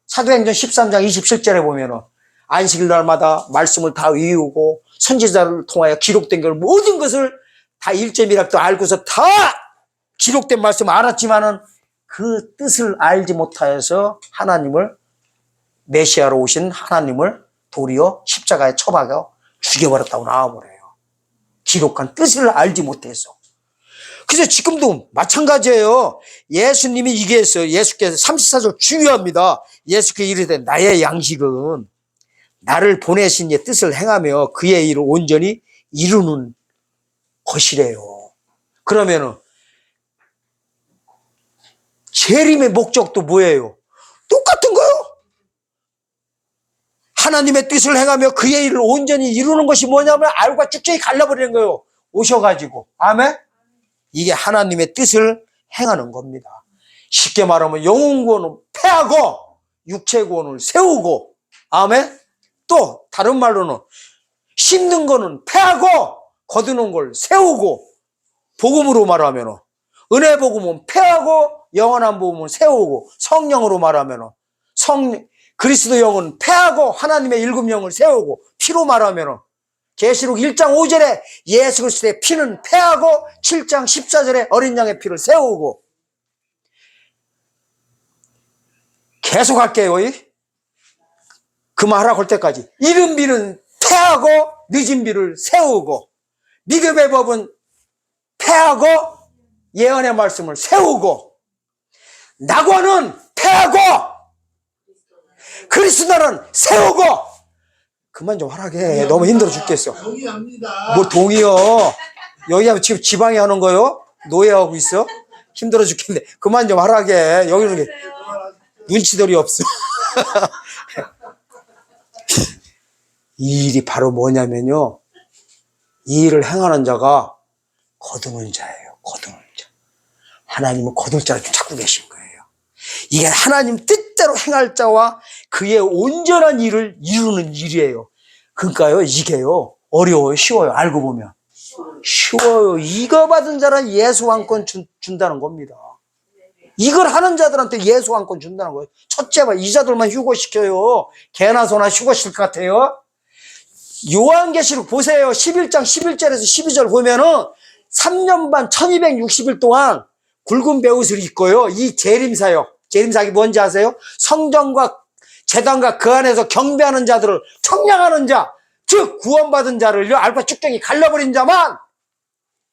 사도행전 13장 27절에 보면은 안식일 날마다 말씀을 다 외우고 선지자를 통하여 기록된 걸 모든 것을 다 1.1학도 알고서 다 기록된 말씀을 알았지만은 그 뜻을 알지 못하여서 하나님을 메시아로 오신 하나님을 도리어 십자가에 처박아 죽여버렸다고 나와버려요. 기록한 뜻을 알지 못해서. 그래서 지금도 마찬가지예요. 예수님이 이게 했어요. 예수께서 34절 중요합니다. 예수께서 이르되 나의 양식은 나를 보내신 이의 뜻을 행하며 그의 일을 온전히 이루는 것이래요. 그러면은 재림의 목적도 뭐예요? 똑같은 거요. 하나님의 뜻을 행하며 그의 일을 온전히 이루는 것이 뭐냐면 알과 쭉정이 갈라버리는 거예요. 오셔가지고. 아멘? 이게 하나님의 뜻을 행하는 겁니다. 쉽게 말하면 영혼 구원은 폐하고 육체 구원을 세우고. 아멘? 또 다른 말로는 심는 거는 폐하고 거두는 걸 세우고, 복음으로 말하면 은혜 복음은 폐하고 영원한 복음은 세우고, 성령으로 말하면 그리스도 영은 폐하고 하나님의 일곱 영을 세우고, 피로 말하면 계시록 1장 5절에 예수 그리스도의 피는 패하고 7장 14절에 어린 양의 피를 세우고 계속 할게요. 그만하라고 할 때까지. 이른 비는 패하고 늦은 비를 세우고 믿음의 법은 패하고 예언의 말씀을 세우고 낙원은 패하고 그리스도는 세우고. 그만 좀 하라게. 너무 힘들어 죽겠어. 동의합니다. 뭐 동의요. 여기 지금 지방에 하는 거요? 노예하고 있어? 힘들어 죽겠네. 그만 좀 하라게. 여기는 눈치들이 없어. 이 일이 바로 뭐냐면요, 이 일을 행하는 자가 거두는 자예요. 거두는 자. 하나님은 거둘 자를 찾고 계신 거예요. 이게 하나님 뜻대로 행할 자와 그의 온전한 일을 이루는 일이에요. 그러니까요, 이게요, 어려워요, 쉬워요? 알고 보면 쉬워요. 이거 받은 자는 예수 왕권 준다는 겁니다. 이걸 하는 자들한테 예수 왕권 준다는 거예요. 첫째 봐, 이 자들만 휴거시켜요. 개나 소나 휴거시킬 것 같아요. 요한계시록 보세요. 11장 11절에서 12절 보면은 3년 반 1260일 동안 굵은 베옷을 입고요. 이 재림사요. 재림사가 뭔지 아세요? 성전과 제단과 그 안에서 경배하는 자들을 청량하는 자, 즉 구원받은 자를요, 알파 축정이 갈라버린 자만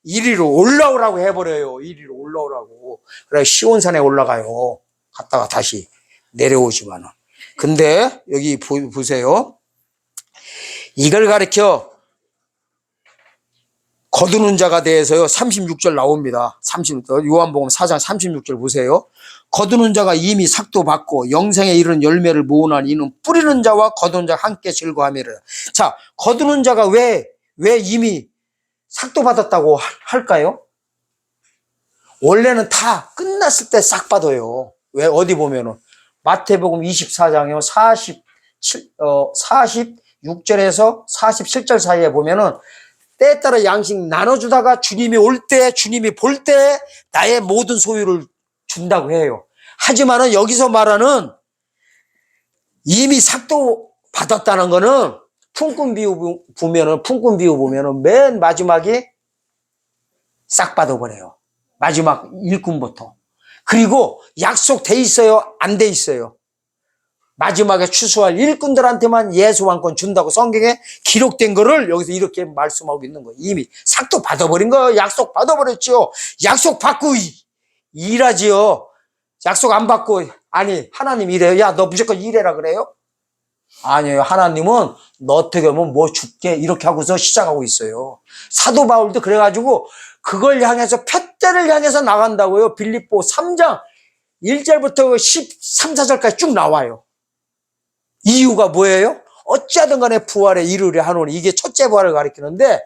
이리로 올라오라고 해버려요. 이리로 올라오라고. 그래 시온산에 올라가요. 갔다가 다시 내려오지만은. 근데 여기 보세요. 이걸 가리켜 거두는 자가 대해서요, 36절 나옵니다. 요한복음 4장 36절 보세요. 거두는 자가 이미 삭도 받고 영생에 이르는 열매를 모으나니 이는 뿌리는 자와 거두는 자가 함께 즐거워함이라. 자, 거두는 자가 왜 이미 삭도 받았다고 할까요? 원래는 다 끝났을 때 싹 받아요. 왜? 어디 보면은 마태복음 24장이요 46절에서 47절 사이에 보면은 때에 따라 양식 나눠주다가 주님이 올 때, 주님이 볼 때 나의 모든 소유를 준다고 해요. 하지만은 여기서 말하는 이미 삭도 받았다는 거는 품꾼 비유 보면은 맨 마지막에 싹 받아버려요. 마지막 일꾼부터. 그리고 약속돼 있어요? 안 돼 있어요? 마지막에 추수할 일꾼들한테만 예수 왕권 준다고 성경에 기록된 거를 여기서 이렇게 말씀하고 있는 거예요. 이미 삭도 받아버린 거예요. 약속 받아버렸죠. 약속 받고 일하지요. 약속 안 받고, 아니 하나님 이래요. 야, 너 무조건 일해라 그래요? 아니에요. 하나님은 너 어떻게 하면 뭐 줄게 이렇게 하고서 시작하고 있어요. 사도 바울도 그래가지고 그걸 향해서 푯대를 향해서 나간다고요. 빌립보 3장 1절부터 13, 14절까지 쭉 나와요. 이유가 뭐예요? 어찌하든 간에 부활에 이르려 하노니. 이게 첫째 부활을 가리키는데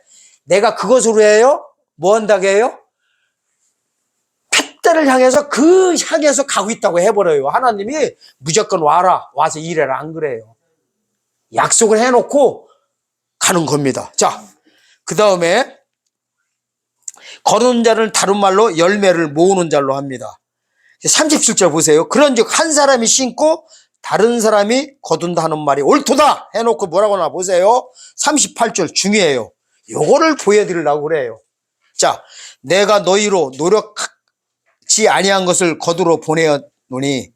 내가 그것으로 해요? 뭐 한다고 해요? 푯대를 향해서 향해서 가고 있다고 해버려요. 하나님이 무조건 와라, 와서 일해라, 안 그래요. 약속을 해놓고 가는 겁니다. 자, 그 다음에 거두는 자를 다른 말로 열매를 모으는 자로 합니다. 37절 보세요. 그런즉 한 사람이 심고 다른 사람이 거둔다 하는 말이 옳도다 해놓고 뭐라고 하나 보세요. 38절 중요해요. 요거를 보여드리려고 그래요. 자, 내가 너희로 노력지 아니한 것을 거두러 보내었노니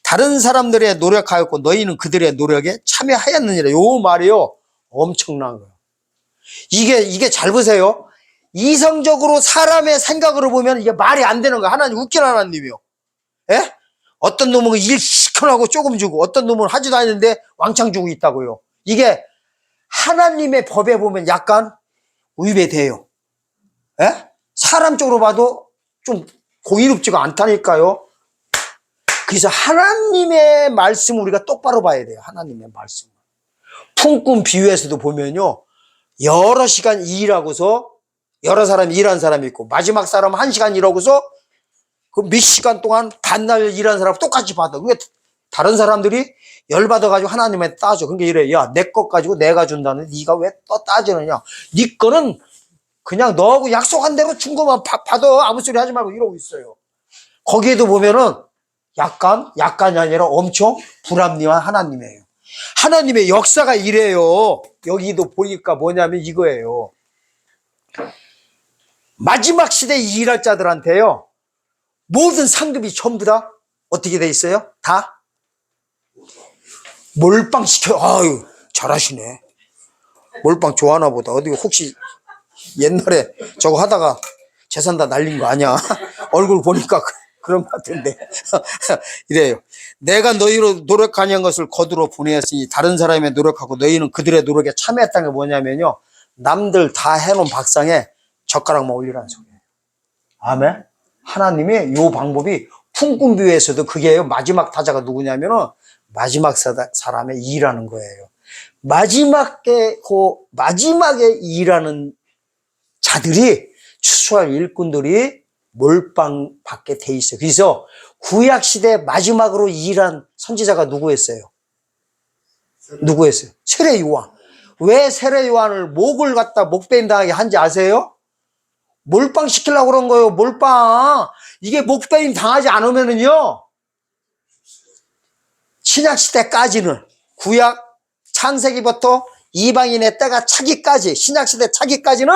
다른 사람들의 노력하였고 너희는 그들의 노력에 참여하였느니라. 요 말이요, 엄청난 거예요. 이게 잘 보세요. 이성적으로 사람의 생각으로 보면 이게 말이 안 되는 거야. 하나님 웃긴 하나님이요. 예? 어떤 놈은 일 시원하고 조금 주고 어떤 놈은 하지도 않는데 왕창 주고 있다고요. 이게 하나님의 법에 보면 약간 위배돼요. 예? 사람 쪽으로 봐도 좀 공의롭지가 않다니까요. 그래서 하나님의 말씀을 우리가 똑바로 봐야 돼요. 하나님의 말씀을. 품꾼 비유에서도 보면요, 여러 시간 일하고서 여러 사람이 일한 사람이 있고 마지막 사람은 1시간 일하고서 그 몇 시간 동안 반날 일한 사람 똑같이 받아. 그게 다른 사람들이 열받아가지고 하나님한테 따져. 그러니까 이래. 야, 내 것 가지고 내가 준다는데 네가 왜 또 따지느냐. 네 거는 그냥 너하고 약속한 대로 준 거만 받아. 아무 소리 하지 말고 이러고 있어요. 거기에도 보면은 약간이 아니라 엄청 불합리한 하나님이에요. 하나님의 역사가 이래요. 여기도 보니까 뭐냐면 이거예요. 마지막 시대에 일할 자들한테요, 모든 상급이 전부 다 어떻게 돼 있어요? 다 몰빵시켜. 아유, 잘하시네. 몰빵 좋아하나 보다. 어디 혹시 옛날에 저거 하다가 재산 다 날린 거 아니야? 얼굴 보니까 그런 것 같은데. 이래요. 내가 너희로 노력하는 것을 거두러 보내었으니 다른 사람의 노력하고 너희는 그들의 노력에 참여했다는 게 뭐냐면요, 남들 다 해놓은 박상에 젓가락만 올리라는 소리예요. 아멘. 하나님의 요 방법이 풍군비유에서도 그게요, 마지막 타자가 누구냐면은 마지막 사람의 일하는 거예요. 마지막에 일하는 자들이, 추수할 일꾼들이 몰빵 받게 돼 있어요. 그래서 구약 시대 마지막으로 일한 선지자가 누구였어요? 누구였어요? 세례 요한. 왜 세례 요한을 목을 갖다 목베임 당하게 한지 아세요? 몰빵 시키려고 그런 거예요. 몰빵. 이게 목베임 당하지 않으면은요, 신약 시대까지는, 구약 창세기부터 이방인의 때가 차기까지, 신약 시대 차기까지는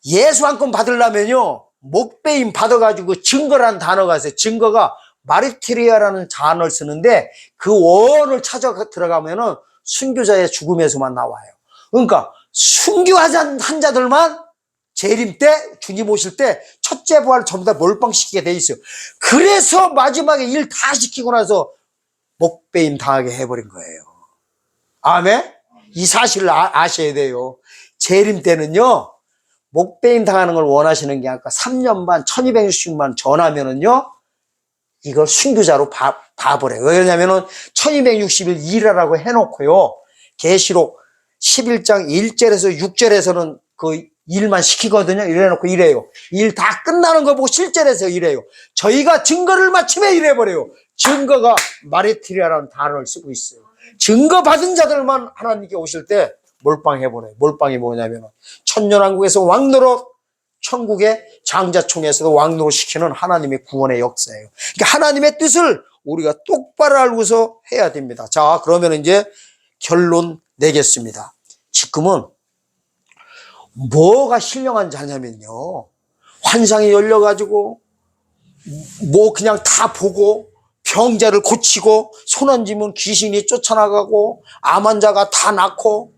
예수 한 건 받으려면요, 목베임 받아가지고 증거라는 단어가 있어요. 증거가 마리티리아라는 단어를 쓰는데 그 원을 찾아 들어가면은 순교자의 죽음에서만 나와요. 그러니까 순교한 자들만 재림 때, 주님 오실 때 첫째 부활 전부 다 몰빵시키게 돼 있어요. 그래서 마지막에 일 다 시키고 나서 목베임 당하게 해버린 거예요. 아멘? 이 사실을 아셔야 돼요. 재림 때는요, 목베임 당하는 걸 원하시는 게 아니라 3년 반, 1260만 전하면은요, 이걸 순교자로 봐버려요. 왜냐면은 1260일 일하라고 해놓고요, 계시록 11장 1절에서 6절에서는 그 일만 시키거든요. 이래놓고 이래요. 일 다 끝나는 거 보고 실절에서 이래요. 저희가 증거를 마치면 이래버려요. 증거가 마리티리아라는 단어를 쓰고 있어요. 증거 받은 자들만 하나님께 오실 때 몰빵해버려요. 몰빵이 뭐냐면 천년왕국에서 왕노릇, 천국의 장자총에서도 왕노릇 시키는 하나님의 구원의 역사예요. 그러니까 하나님의 뜻을 우리가 똑바로 알고서 해야 됩니다. 자, 그러면 이제 결론 내겠습니다. 지금은 뭐가 신령한 자냐면요, 환상이 열려가지고 뭐 그냥 다 보고 병자를 고치고 손 얹으면 귀신이 쫓아나가고 암 환자가 다 낫고,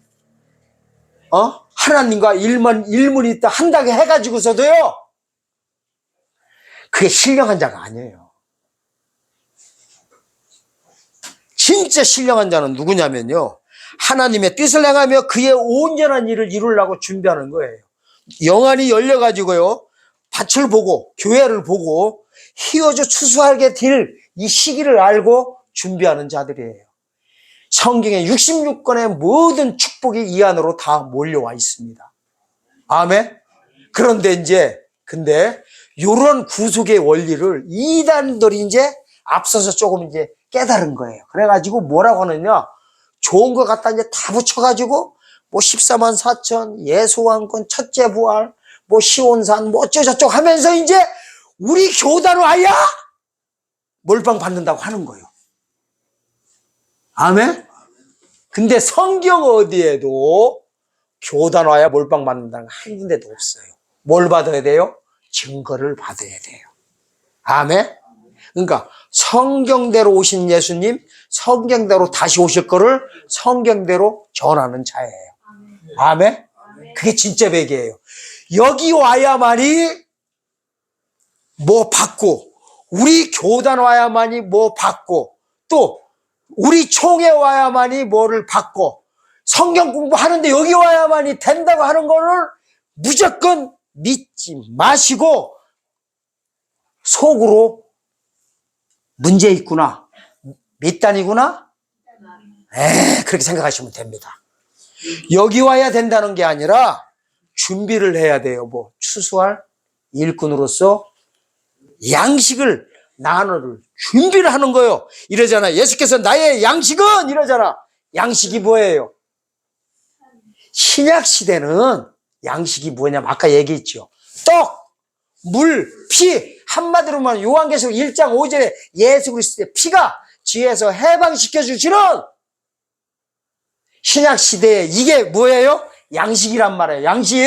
하나님과 일문이 있다 한다게 해가지고서도요, 그게 신령한 자가 아니에요. 진짜 신령한 자는 누구냐면요, 하나님의 뜻을 행하며 그의 온전한 일을 이루려고 준비하는 거예요. 영안이 열려가지고요, 밭을 보고 교회를 보고 희어져 추수하게 될 이 시기를 알고 준비하는 자들이에요. 성경에 66권의 모든 축복이 이 안으로 다 몰려와 있습니다. 아멘. 그런데 근데 이런 구속의 원리를 이단들이 이제 앞서서 조금 이제 깨달은 거예요. 그래가지고 뭐라고 하느냐, 좋은 거 갖다 이제 다 붙여가지고 뭐 14만 4천, 예수왕권, 첫째 부활, 뭐 시온산, 뭐 어쩌저쩌고 하면서 이제 우리 교단 와야 몰빵 받는다고 하는 거예요. 아멘? 근데 성경 어디에도 교단 와야 몰빵 받는다는 거 한 군데도 없어요. 뭘 받아야 돼요? 증거를 받아야 돼요. 아멘? 그러니까 성경대로 오신 예수님, 성경대로 다시 오실 거를 성경대로 전하는 자예요. 아멘? 그게 진짜 백이에요. 여기 와야만이 뭐 받고, 우리 교단 와야만이 뭐 받고, 또 우리 총회 와야만이 뭐를 받고, 성경 공부하는데 여기 와야만이 된다고 하는 거를 무조건 믿지 마시고 속으로 문제 있구나, 밑단이구나, 그렇게 생각하시면 됩니다. 여기 와야 된다는 게 아니라 준비를 해야 돼요. 뭐 추수할 일꾼으로서 양식을 나누를 준비를 하는 거예요. 이러잖아. 예수께서 나의 양식은 이러잖아. 양식이 뭐예요? 신약 시대는 양식이 뭐냐면 아까 얘기했죠. 떡, 물, 피. 한마디로 말하면 요한계시록 1장 5절에 예수 그리스도의 피가 지에서 해방시켜 주시는 신약 시대에 이게 뭐예요? 양식이란 말이에요. 양식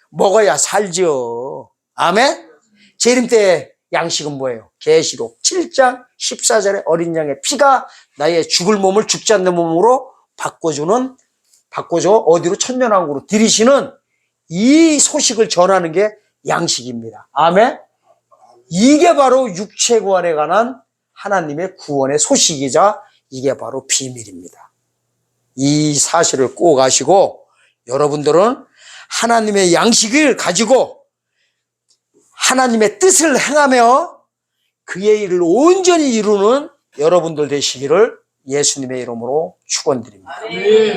먹어야 살죠. 아멘. 재림 때 양식은 뭐예요? 계시록 7장 14절에 어린 양의 피가 나의 죽을 몸을 죽지 않는 몸으로 바꿔줘 어디로 천년왕국으로 들이시는 이 소식을 전하는 게 양식입니다. 아멘. 이게 바로 육체 구원에 관한 하나님의 구원의 소식이자 이게 바로 비밀입니다. 이 사실을 꼭 아시고 여러분들은 하나님의 양식을 가지고 하나님의 뜻을 행하며 그의 일을 온전히 이루는 여러분들 되시기를 예수님의 이름으로 축원드립니다. 아멘.